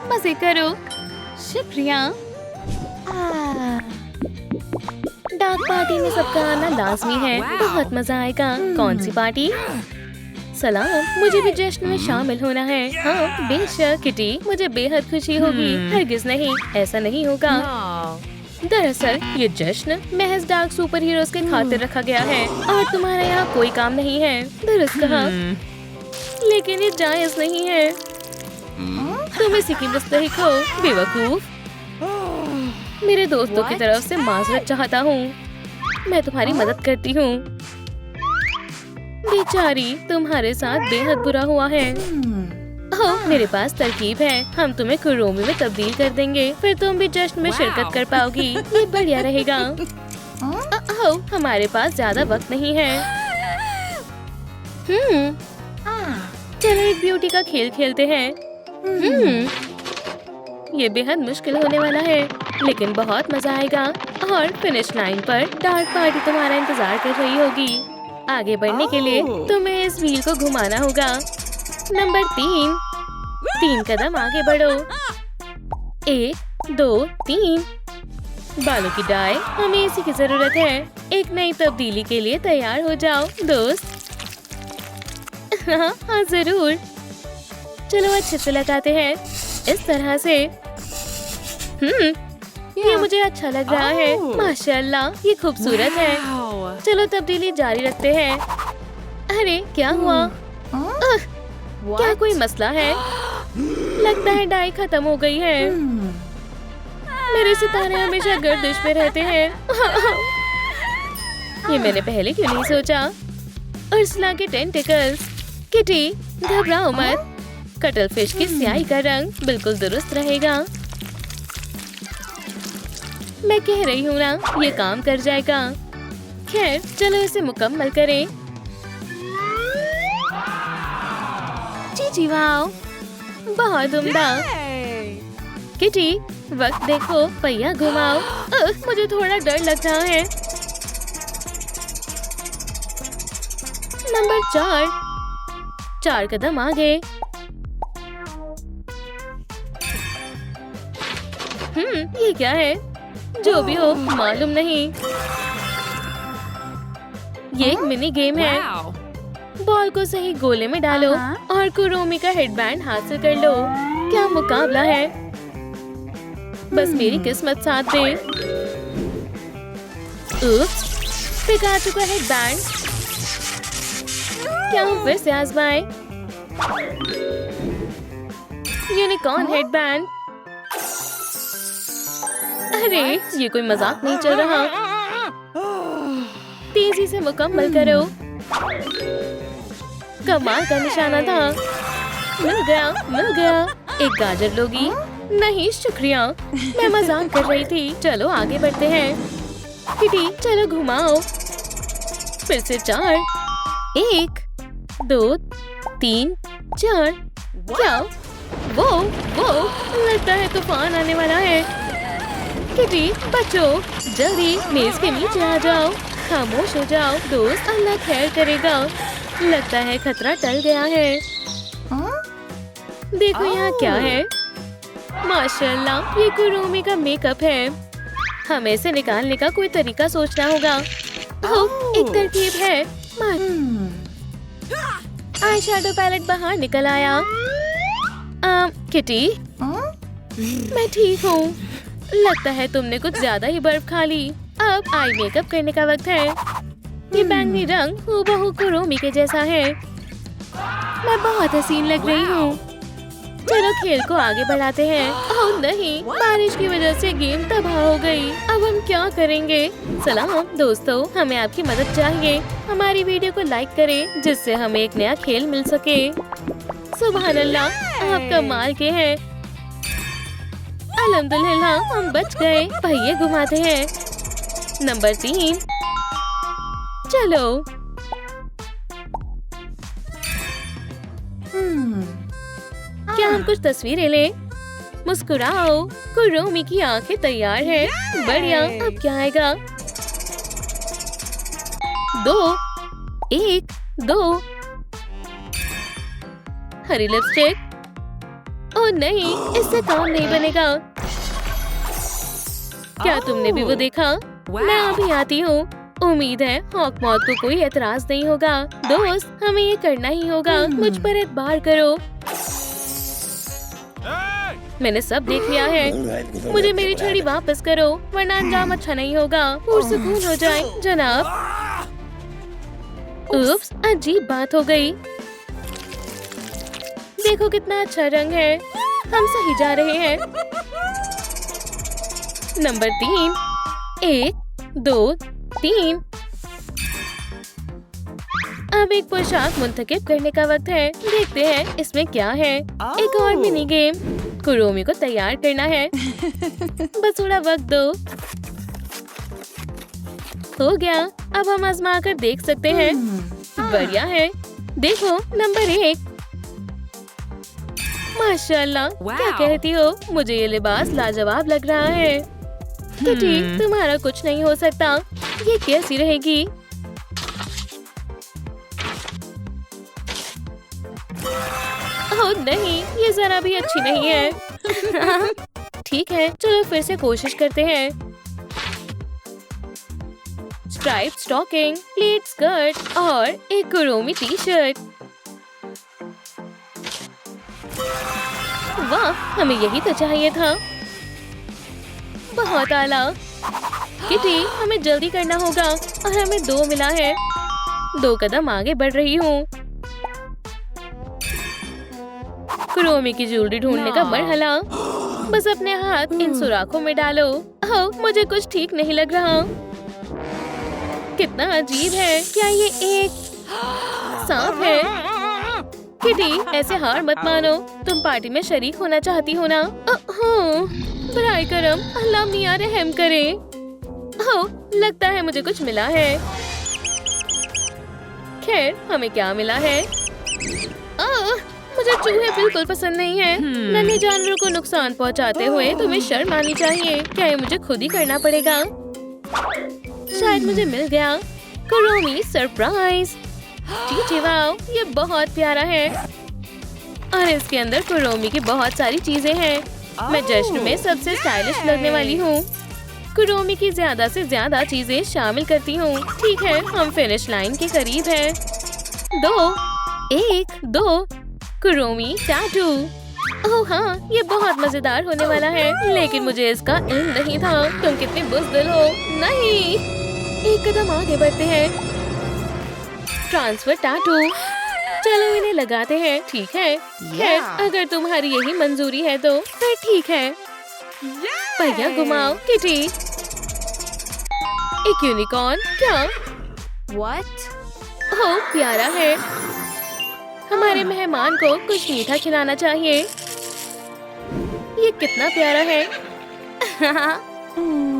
मजे करो। शुक्रिया। डाक पार्टी में सबका आना लाजमी है। बहुत मजा आएगा। कौन सी पार्टी? सलाम, मुझे भी जश्न में शामिल होना है। हाँ बेशक किटी, मुझे बेहद खुशी होगी। हरगिज नहीं, ऐसा नहीं होगा। दरअसल ये जश्न महज डार्क सुपर हीरोज के खातिर रखा गया है और तुम्हारा यहाँ कोई काम नहीं है। दुरुस्त कहा, लेकिन ये जायज नहीं है। तुम इसी की मुस्तहिक हो, बेवकूफ। मेरे दोस्तों की तरफ से माजरत चाहता हूँ। मैं तुम्हारी मदद करती हूँ। बेचारी, तुम्हारे साथ बेहद बुरा हुआ है। ओह, मेरे पास तरकीब है। हम तुम्हें कुरोमी में तब्दील कर देंगे, फिर तुम भी जश्न में शिरकत कर पाओगी। ये बढ़िया रहेगा। ओह, हमारे पास ज्यादा वक्त नहीं है। चलो एक ब्यूटी का खेल खेलते हैं। ये बेहद मुश्किल होने वाला है, लेकिन बहुत मजा आएगा। और फिनिश लाइन पर डार्क पार्टी तुम्हारा इंतजार कर रही होगी। आगे बढ़ने के लिए तुम्हें इस व्हील को घुमाना होगा। नंबर 3 कदम आगे बढ़ो। 1 2 3। बालों की डाई, हमें इसी की जरूरत है। एक नई तब्दीली के लिए तैयार हो जाओ दोस्त। हाँ जरूर। चलो अच्छे से लगाते हैं, इस तरह से। ये मुझे अच्छा लग रहा है। माशाल्लाह, ये खूबसूरत है। चलो तब्दीली जारी रखते हैं। अरे क्या हुआ? क्या कोई मसला है? लगता है डाई खत्म हो गई है। मेरे सितारे हमेशा गर्दिश में रहते हैं। ये मैंने पहले क्यों नहीं सोचा? उर्सला के टेंटिकल्स। किटी, घबराओ मत। कटल फिश की स्याही का रंग बिल्कुल दुरुस्त रहेगा। मैं कह रही हूँ ना, ये काम कर जाएगा। खैर चलो इसे मुकम्मल करें। जी वाओ, बहुत उम्दा। किटी, वक्त देखो, पहिया घुमाओ। मुझे थोड़ा डर लग रहा है। नंबर 4 कदम आगे। ये क्या है? जो भी हो, मालूम नहीं। ये एक मिनी गेम है। बॉल को सही गोले में डालो और कुरोमी का हेडबैंड हासिल कर लो। क्या मुकाबला है! बस मेरी किस्मत साथ दे। पिकाचू का हेडबैंड। क्या हम फिर से आजमाएं? Unicorn headband. अरे ये कोई मजाक नहीं चल रहा। तेजी से मुकम्मल करो। कमाल का निशाना था। मिल गया। एक गाजर लोगी? नहीं शुक्रिया, मैं मजाक कर रही थी। चलो आगे बढ़ते हैं। किटी, चलो घुमाओ। फिर से 4 1 2 3 4। क्या वो लगता है तूफान आने वाला है। किटी बचो, जल्दी मेज के नीचे आ जाओ। खामोश हो जाओ दोस्त, अल्लाह खैर करेगा। लगता है खतरा टल गया है। देखो यहाँ क्या है। माशाल्लाह, ये कुरोमी का मेकअप है। हमें इसे निकालने का कोई तरीका सोचना होगा। एक तरकीब है। आई शैडो पैलेट बाहर निकल आया। किटी, मैं ठीक हूँ। लगता है तुमने कुछ ज्यादा ही बर्फ खा ली। अब आई मेकअप करने का वक्त है। ये बैंगनी रंग हूबहू कुरोमी के जैसा है। मैं बहुत हसीन लग रही हूँ। चलो खेल को आगे बढ़ाते हैं। ओह नहीं, बारिश की वजह से गेम तबाह हो गई। अब हम क्या करेंगे? सलाम दोस्तों, हमें आपकी मदद चाहिए। हमारी वीडियो को लाइक करें, जिससे हमें एक नया खेल मिल सके। सुभान अल्लाह, आप कमाल के हैं। अल्हम्दुलिल्लाह, हम बच गए। पहिए घुमाते हैं। नंबर 3। चलो। क्या हम कुछ तस्वीरें लें? मुस्कुराओ, कुरोमी की आंखें तैयार है। बढ़िया, अब क्या आएगा? 2 1 2। हरी लिपस्टिक। ओह नहीं, इससे काम नहीं बनेगा। क्या तुमने भी वो देखा? मैं अभी आती हूँ। उम्मीद है हॉकमॉथ को कोई एतराज नहीं होगा। दोस्त, हमें ये करना ही होगा। मुझ पर एतबार करो। मैंने सब देख लिया है। मुझे मेरी छड़ी वापस करो, वरना अंजाम अच्छा नहीं होगा। पुरसुकून हो जाए जनाब। उप्स, अजीब बात हो गई। देखो कितना अच्छा रंग है। हम सही जा रहे हैं। नंबर 3 1 2 3। अब एक पोशाक मुंतखब करने का वक्त है। देखते हैं इसमें क्या है। एक और मिनी गेम। कुरोमी को तैयार करना है। बस थोड़ा वक्त दो। हो गया। अब हम आजमा कर देख सकते हैं। बढ़िया है। देखो नंबर 1। माशाल्लाह, क्या कहती हो? मुझे ये लिबास लाजवाब लग रहा है। किटी, तुम्हारा कुछ नहीं हो सकता। ये कैसी रहेगी? ओह नहीं, ये जरा भी अच्छी नहीं है। ठीक है, चलो फिर से कोशिश करते हैं। स्ट्राइप स्टॉकिंग, प्लेट स्कर्ट और एक कुरोमी टी शर्ट। वाह, हमें यही तो चाहिए था। बहुत आला। किटी, हमें जल्दी करना होगा और हमें 2 मिला है। 2 कदम आगे बढ़ रही हूँ। कुरोमी की ज्वेलरी ढूंढने का मरहला। बस अपने हाथ इन सुराखों में डालो। ओह, मुझे कुछ ठीक नहीं लग रहा। कितना अजीब है। क्या ये एक सांप है? किटी, ऐसे हार मत मानो। तुम पार्टी में शरीक होना चाहती हो ना? बराए करम, अल्लाह मियां रहम करे। ओह, लगता है मुझे कुछ मिला है। खैर, हमें क्या मिला है? मुझे चूहे बिल्कुल पसंद नहीं है। नन्हे जानवरों को नुकसान पहुंचाते हुए तुम्हें शर्म आनी चाहिए। क्या ये मुझे खुद ही करना पड़ेगा? शायद मुझे मिल गया। Kuromi surprise. जी वाओ, ये बहुत प्यारा है और इसके अंदर कुरोमी की बहुत सारी चीजें हैं। मैं जश्न में सबसे स्टाइलिश लगने वाली हूँ। कुरोमी की ज्यादा से ज्यादा चीजें शामिल करती हूँ। ठीक है, हम फिनिश लाइन के करीब हैं। 2, 1, 2 कुरोमी टैटू। ओह हाँ, ये बहुत मजेदार होने वाला है, लेकिन मुझे इसका इल्म नहीं था। तुम कितने बुज़दिल हो। नहीं, एक कदम आगे बढ़ते हैं। Transfer tattoo. चलो इन्हें लगाते हैं। ठीक है, खैर अगर तुम्हारी यही मंजूरी है तो फिर ठीक है। पहिया घुमाओ किटी। एक यूनिकॉर्न। क्या? ओह, प्यारा है। हमारे मेहमान को कुछ मीठा खिलाना चाहिए। ये कितना प्यारा है।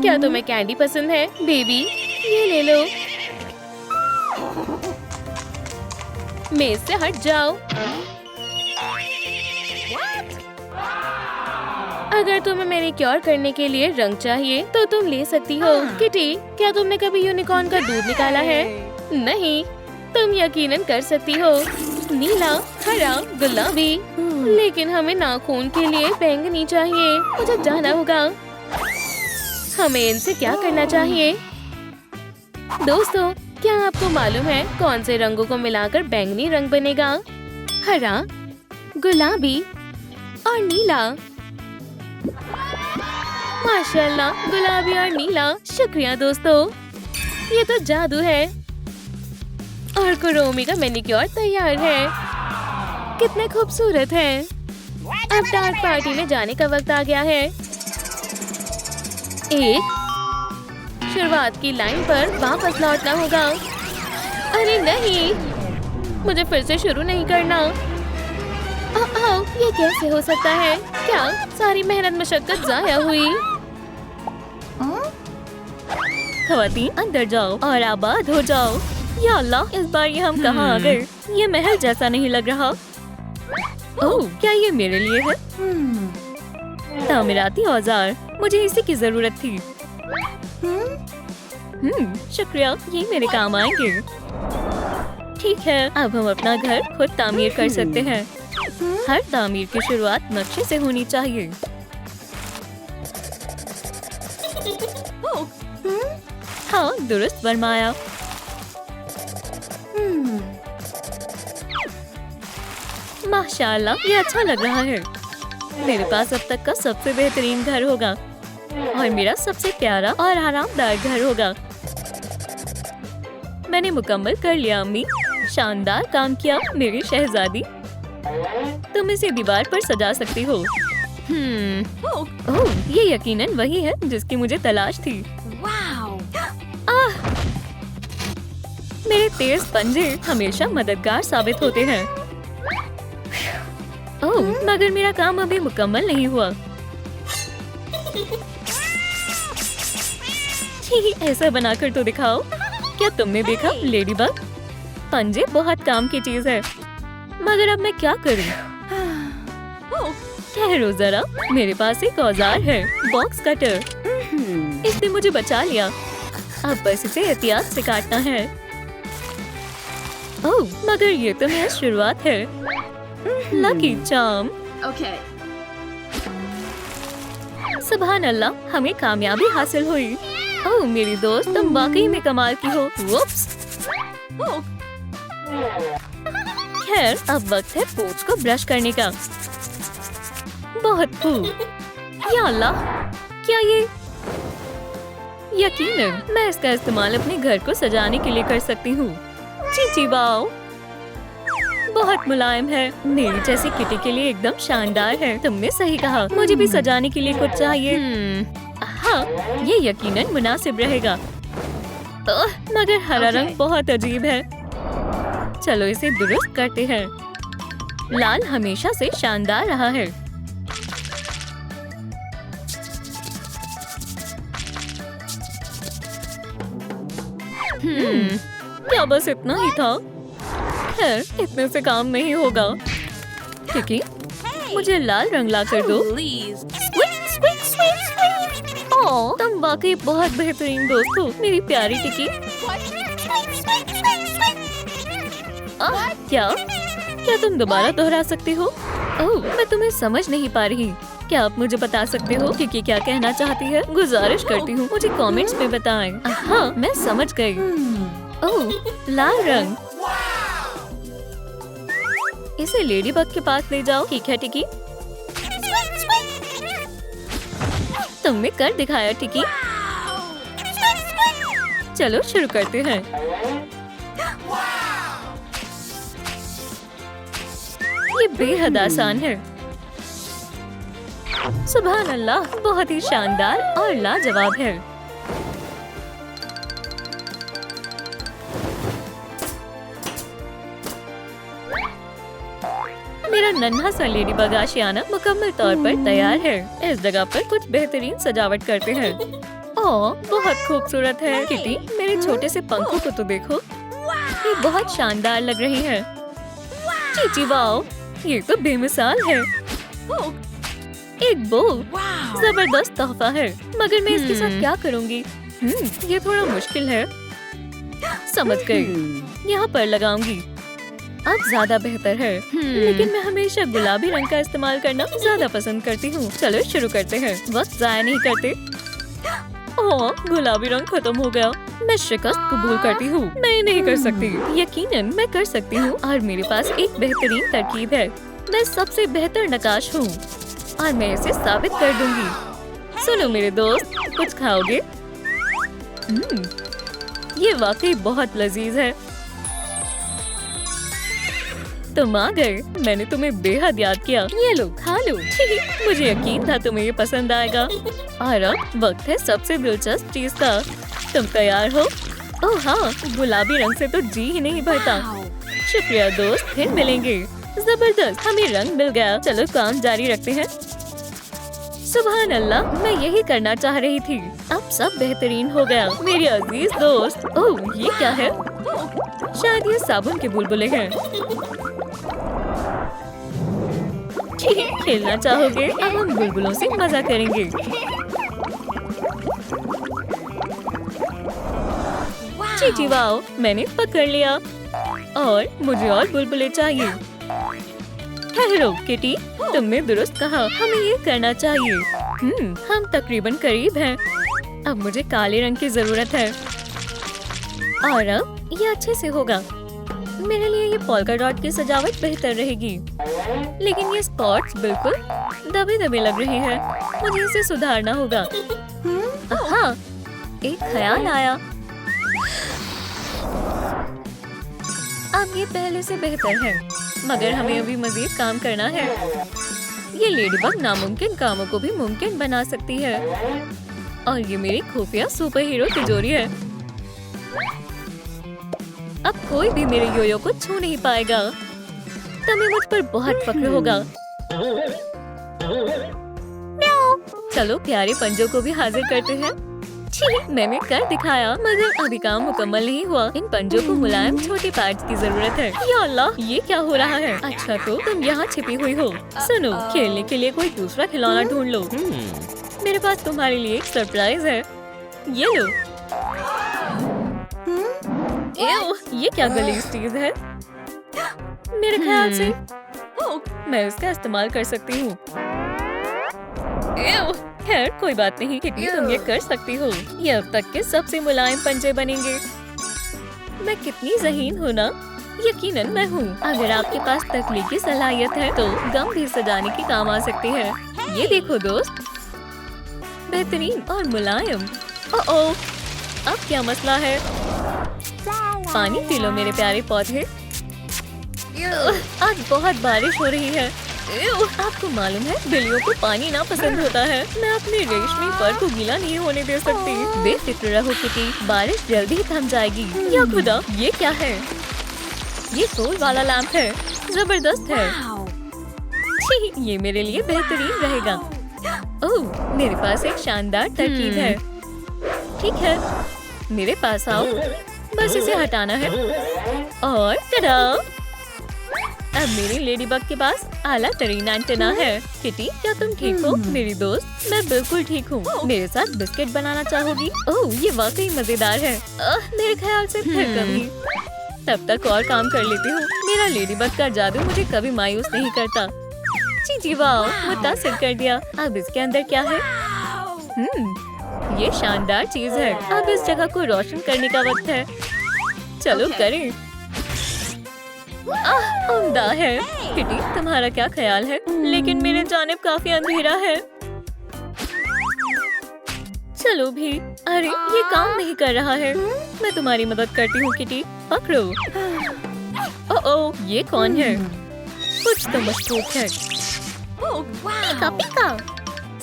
क्या तुम्हें कैंडी पसंद है बेबी? ये ले लो। मेज से हट जाओ। अगर तुम्हें मैनिक्योर करने के लिए रंग चाहिए तो तुम ले सकती हो। किटी, क्या तुमने कभी यूनिकॉर्न का दूध निकाला है? नहीं, तुम यकीनन कर सकती हो। नीला, हरा, गुलाबी। लेकिन हमें नाखून के लिए बैंगनी चाहिए। मुझे जाना होगा। हमें इनसे क्या करना चाहिए? दोस्तों, क्या आपको मालूम है कौन से रंगों को मिलाकर बैंगनी रंग बनेगा? हरा, गुलाबी और नीला। माशाल्लाह, गुलाबी और नीला। शुक्रिया दोस्तों, ये तो जादू है। और कुरोमी का मैनिक्योर तैयार है। कितने खूबसूरत हैं। अब डार्क पार्टी में जाने का वक्त आ गया है। शुरुआत की लाइन पर वापस लौटना होगा। अरे नहीं, मुझे फिर से शुरू नहीं करना। ये कैसे हो सकता है? क्या सारी मेहनत मशक्कत जाया हुई? ख़वातीन, अंदर जाओ और आबाद हो जाओ। या अल्लाह, इस बार ये हम कहाँ आ गए? ये महल जैसा नहीं लग रहा। ओह, क्या ये मेरे लिए है? तामीराती औजार, मुझे इसी की जरूरत थी। शुक्रिया, ये मेरे काम आएंगे। ठीक है, अब हम अपना घर खुद तामीर कर सकते हैं। हर तामीर की शुरुआत नक्शे से होनी चाहिए। हाँ, दुरुस्त फरमाया। माशाल्लाह, ये अच्छा लग रहा है। मेरे पास अब तक का सबसे बेहतरीन घर होगा और मेरा सबसे प्यारा और आरामदायक घर होगा। मैंने मुकम्मल कर लिया अम्मी। शानदार काम किया मेरी शहजादी। तुम इसे दीवार पर सजा सकती हो। ओह, ये यकीनन वही है जिसकी मुझे तलाश थी। मेरे तेज पंजे हमेशा मददगार साबित होते हैं। ओह, मगर मेरा काम अभी मुकम्मल नहीं हुआ। छी, ऐसा बनाकर तो दिखाओ। क्या तुमने देखा लेडीबग? पंजे बहुत काम की चीज है, मगर अब मैं क्या करूं? ठहरो जरा, मेरे पास एक औजार है, बॉक्स कटर। इसने मुझे बचा लिया। अब बस इसे एहतियात से काटना है। ओह, मगर ये तो मेरी शुरुआत है। Lucky charm. सुभान अल्लाह, हमें कामयाबी हासिल हुई। ओह मेरी दोस्त, तुम वाकई में कमाल की हो। वुप्स। खैर, अब वक्त है पूंछ को ब्रश करने का। बहुत खूब। या अल्लाह, क्या ये? यकीनन मैं इसका इस्तेमाल अपने घर को सजाने के लिए कर सकती हूँ। चीची वाओ, बहुत मुलायम है, मेरी जैसी किटी के लिए एकदम शानदार है। तुमने सही कहा, मुझे भी सजाने के लिए कुछ चाहिए। हाँ, ये यकीनन मुनासिब रहेगा। मगर हरा रंग बहुत अजीब है। चलो इसे दुरुस्त करते हैं। लाल हमेशा से शानदार रहा है। क्या बस इतना ही था? खैर, इतने से काम नहीं होगा। टिकी, मुझे लाल रंग ला कर दो। ओह, तुम वाकई बहुत बेहतरीन दोस्त हो, मेरी प्यारी टिकी। क्या तुम दोबारा दोहरा सकते हो? ओह, मैं तुम्हें समझ नहीं पा रही। क्या आप मुझे बता सकते हो कि क्या कहना चाहती है? गुजारिश करती हूँ, मुझे कमेंट्स में बताएं। हाँ, मैं समझ गई। ओह, लाल रंग। इसे लेडीबग के पास ले जाओ। ठीक है टिकी, तुमने कर दिखाया टिकी। चलो शुरू करते हैं। ये बेहद आसान है। सुभान अल्लाह, बहुत ही शानदार और लाजवाब है। मेरा नन्हा सा लेडीबग आशियाना मुकम्मल तौर पर तैयार है। इस जगह पर कुछ बेहतरीन सजावट करते हैं। ओह, बहुत खूबसूरत है। किटी, मेरे छोटे से पंखों को तो देखो, ये बहुत शानदार लग रही है। चीची वाओ, ये तो बेमिसाल है। एक बो, जबरदस्त तोहफा है, मगर मैं इसके साथ क्या करूँगी? ये थोड़ा मुश्किल है। समझ गई, यहाँ पर लगाऊंगी। अब ज्यादा बेहतर है, लेकिन मैं हमेशा गुलाबी रंग का इस्तेमाल करना ज्यादा पसंद करती हूँ। चलो शुरू करते हैं, वक्त जाया नहीं करते। ओह, गुलाबी रंग खत्म हो गया। मैं शिकस्त कबूल करती हूँ, मैं नहीं कर सकती। यकीनन मैं कर सकती हूँ, और मेरे पास एक बेहतरीन तरकीब है। मैं सबसे बेहतर नक्काश हूँ और मैं इसे साबित कर दूंगी। सुनो मेरे दोस्त, कुछ खाओगे? ये वाकई बहुत लजीज है। तुम आ गए, मैंने तुम्हें बेहद याद किया। ये लो, खा लो। मुझे यकीन था तुम्हें ये पसंद आएगा। और अब वक्त है सबसे दिलचस्प चीज का। तुम तैयार हो? ओह हाँ, गुलाबी रंग से तो जी ही नहीं भरता। शुक्रिया दोस्त, फिर मिलेंगे। जबरदस्त, हमें रंग मिल गया। चलो काम जारी रखते हैं। सुभान अल्लाह, मैं यही करना चाह रही थी। अब सब बेहतरीन हो गया मेरे अजीज दोस्त। ओह, ये क्या है? शायद ये साबुन के बुलबुले हैं। खेलना चाहोगे? अब हम बुलबुलों से मजा करेंगे। चीची वाओ, मैंने पकड़ लिया और मुझे और बुलबुले चाहिए। ठहरो किटी, तुमने दुरुस्त कहा, हमें ये करना चाहिए। हम तकरीबन करीब हैं। अब मुझे काले रंग की जरूरत है और अब ये अच्छे से होगा। मेरे लिए ये पोल्का डॉट की सजावट बेहतर रहेगी, लेकिन ये स्पॉट्स बिल्कुल दबे दबे लग रहे हैं। मुझे इसे सुधारना होगा। हाँ, एक ख्याल आया। अब ये पहले से बेहतर है, मगर हमें अभी मजीद काम करना है। ये लेडीबग नामुमकिन कामों को भी मुमकिन बना सकती है, और ये मेरी खुफिया सुपर हीरो तिजोरी है। अब कोई भी मेरे योयो को छू नहीं पाएगा। तुम्हें मुझ पर बहुत फक्र होगा। चलो प्यारे पंजों को भी हाजिर करते हैं। छी, मैंने कर दिखाया मगर अभी काम मुकम्मल नहीं हुआ। इन पंजों को मुलायम छोटे पैड्स की जरूरत है। या अल्लाह, ये क्या हो रहा है? अच्छा तो तुम यहाँ छिपी हुई हो। सुनो, खेलने के लिए कोई दूसरा खिलौना ढूंढ लो। मेरे पास तुम्हारे लिए एक सरप्राइज है। ये लो। ये क्या गलीज चीज है? मेरे ख्याल से मैं इसका इस्तेमाल कर सकती हूँ। खैर कोई बात नहीं किटी, तुम ये कर सकती हो। ये अब तक के सबसे मुलायम पंजे बनेंगे। मैं कितनी ज़हीन हूँ ना? यकीनन मैं हूँ। अगर आपके पास तख्लीकी सलाहियत है तो गम भी सजाने के काम आ सकती है। ये देखो दोस्त, बेहतरीन और मुलायम। ओह, अब क्या मसला है? पानी पी लो मेरे प्यारे पौधे। आज बहुत बारिश हो रही है। आपको मालूम है बिल्लियों को पानी ना पसंद होता है। मैं अपने रेशमी फर को गीला नहीं होने दे सकती। बेफिक्र रहो किटी, बारिश जल्दी थम जाएगी। या खुदा, ये क्या है? ये सोल वाला लैंप है, जबरदस्त है। छी, ये मेरे लिए बेहतरीन रहेगा। ओह, मेरे पास एक शानदार तरकीब है। ठीक है, मेरे पास आओ, बस इसे हटाना है और टडा! अब मेरी लेडीबग के पास आला तरीन एंटेना है। किटी, क्या तुम ठीक हो मेरी दोस्त? मैं बिल्कुल ठीक हूँ। मेरे साथ बिस्किट बनाना चाहोगी? ओह, ये वाकई मजेदार है। मेरे ख्याल से फिर कभी। तब तक और काम कर लेती हूँ। मेरा लेडीबग का जादू मुझे कभी मायूस नहीं करता। जी वाह, मुतासिर कर दिया। अब इसके अंदर क्या है? ये शानदार चीज है। अब इस जगह को रोशन करने का वक्त है। चलो करें। उम्दा है। किटी, तुम्हारा क्या ख्याल है? लेकिन मेरे जानिब काफी अंधेरा है। चलो भी। अरे, ये काम नहीं कर रहा है। मैं तुम्हारी मदद करती हूँ किटी। पकड़ो। ओह, ये कौन है? कुछ तो मशकूक है। पीका पीका।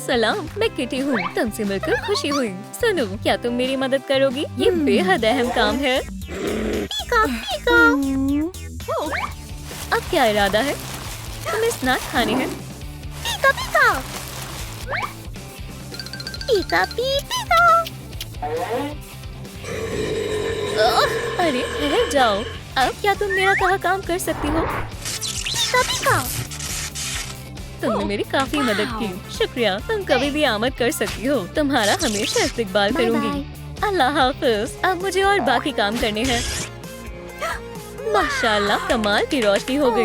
सलाम, मैं किटी हूँ। तुमसे मिलकर खुशी हुई। सुनो, क्या तुम मेरी मदद करोगी? ये बेहद अहम काम है। पीका पीका। अब क्या इरादा है? तुम्हें स्नैक खाने हैं? पीका पीका। पीका पीका। अरे ठहर जाओ। अब क्या तुम मेरा कहा काम कर सकती हो? पीका पीका। तुमने मेरी काफी मदद की। शुक्रिया। तुम कभी भी आमद कर सकती हो। तुम्हारा हमेशा इस्तेकबाल करूंगी। अल्लाह हाफिज। अब मुझे और बाकी काम करने हैं। माशाल्लाह, कमाल की रोशनी हो गई।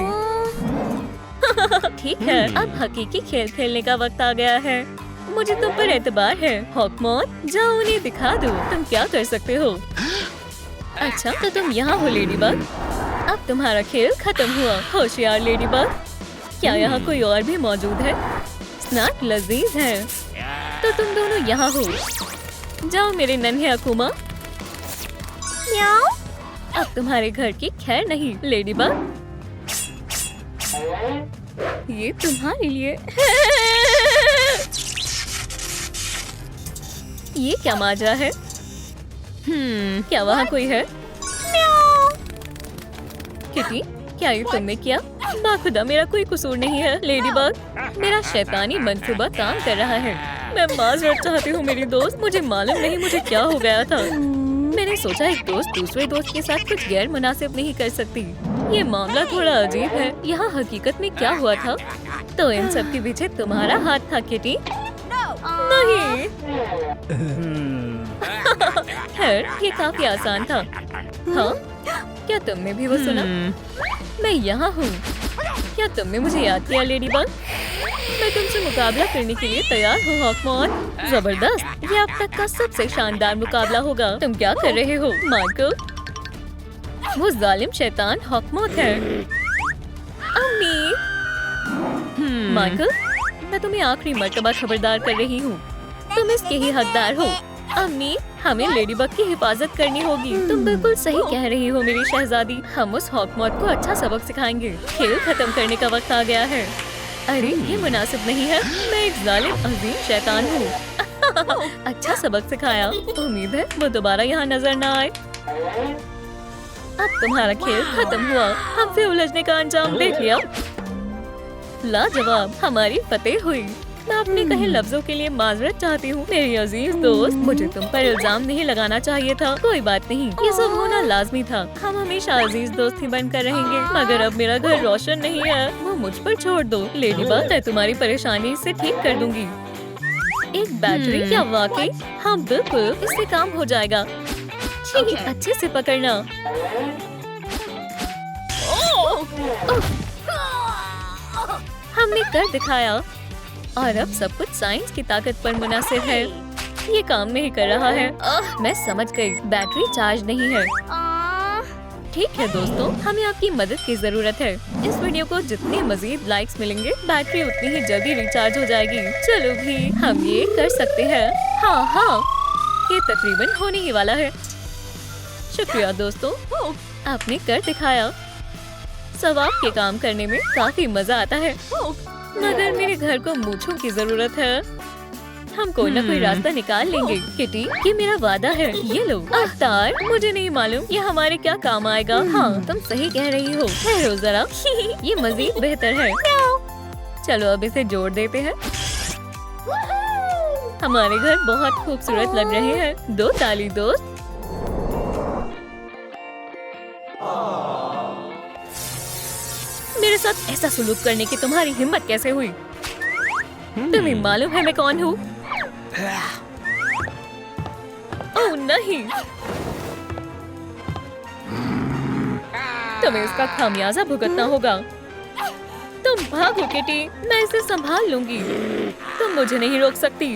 ठीक है, अब हकीकी खेल खेलने का वक्त आ गया है। मुझे तुम पर एतबार है। हॉकमॉन, जाओ उन्हें दिखा दो तुम क्या कर सकते हो। अच्छा तो तुम यहाँ हो लेडीबग। अब तुम्हारा खेल खत्म हुआ। होशियार लेडीबग। क्या यहाँ कोई और भी मौजूद है? स्नैक लजीज है। तो तुम दोनों यहाँ हो। जाओ मेरे नन्हे अकूमा। म्याऊ। अब तुम्हारे घर की खैर नहीं लेडीबग। ये तुम्हारे लिए। ये क्या माजरा है? क्या वहाँ कोई है? किटी, क्या ये तुमने किया? बाखुदा, मेरा कोई कसूर नहीं है लेडीबग। मेरा शैतानी मंसूबा काम कर रहा है। मैं माजरत चाहती हूँ मेरी दोस्त। मुझे मालूम नहीं मुझे क्या हो गया था। मैंने सोचा एक दोस्त दूसरे दोस्त के साथ कुछ गैर मुनासिब नहीं कर सकती। ये मामला थोड़ा अजीब है। यहाँ हकीकत में क्या हुआ था? तो इन सब के पीछे तुम्हारा हाथ था किटी। नहीं। खैर, ये काफी आसान था। हाँ, क्या तुमने भी वो सुना? मैं यहाँ हूँ। क्या तुमने मुझे याद किया लेडीबग? मैं तुमसे मुकाबला करने के लिए तैयार हूँ हॉकमॉन। जबरदस्त। ये अब तक का सबसे शानदार मुकाबला होगा। तुम क्या कर रहे हो मार्को? वो जालिम शैतान हॉकमॉन है। अम्मी। मार्को, मैं तुम्हें आखिरी मर्तबा खबरदार कर रही हूँ। तुम इसके ही हकदार हो। अम्मी, हमें लेडीबग की हिफाजत करनी होगी। तुम बिल्कुल सही कह रही हो मेरी शहजादी। हम उस हॉकमॉन को अच्छा सबक सिखाएंगे। खेल खत्म करने का वक्त आ गया है। अरे, ये मुनासिब नहीं है। मैं एक जालिम अजीम शैतान हूँ। अच्छा सबक सिखाया। उम्मीद है वो दोबारा यहाँ नजर ना आए। अब तुम्हारा खेल खत्म हुआ। हमसे उलझने का अंजाम देख लिया। लाजवाब, हमारी फतेह हुई। मैं अपने कहे लफ्जों के लिए माजरत चाहती हूँ मेरी अजीज दोस्त। मुझे तुम पर इल्जाम नहीं लगाना चाहिए था। कोई बात नहीं, ये सब होना लाजमी था। हम हमेशा अजीज दोस्त ही बनकर रहेंगे। मगर अब मेरा घर रोशन नहीं है, वो मुझ पर छोड़ दो। लेडी बग, मैं तुम्हारी परेशानी इसे ठीक कर दूंगी। एक बैटरी? क्या वाकई? हाँ बिल्कुल, इससे काम हो जाएगा। अच्छे से पकड़ना। हमने कर दिखाया और अब सब कुछ साइंस की ताकत पर मुनासिब है। ये काम नहीं कर रहा है। मैं समझ गई, बैटरी चार्ज नहीं है। ठीक है दोस्तों, हमें आपकी मदद की जरूरत है। इस वीडियो को जितने मजीद लाइक्स मिलेंगे, बैटरी उतनी ही जल्दी रिचार्ज हो जाएगी। चलो भी, हम ये कर सकते हैं। हाँ, ये तकरीबन होने ही वाला है। शुक्रिया दोस्तों, आपने कर दिखाया। सवाब के काम करने में काफी मजा आता है। मगर मेरे घर को मूंछों की जरूरत है। हम कोई ना कोई रास्ता निकाल लेंगे। किटी, ये मेरा वादा है। ये लो। अवतार, मुझे नहीं मालूम ये हमारे क्या काम आएगा। हाँ, तुम सही कह रही हो। ठहरो जरा, ये मजीद बेहतर है। चलो अब इसे जोड़ देते हैं। हमारे घर बहुत खूबसूरत लग रहे हैं। दो ताली दोस्त। मेरे साथ ऐसा सुलूक करने की तुम्हारी हिम्मत कैसे हुई? तुम्हें मालूम है मैं कौन हूँ? ओह नहीं, तुम्हें इसका खामियाजा भुगतना होगा। तुम भागो किटी, मैं इसे संभाल लूंगी। तुम मुझे नहीं रोक सकती।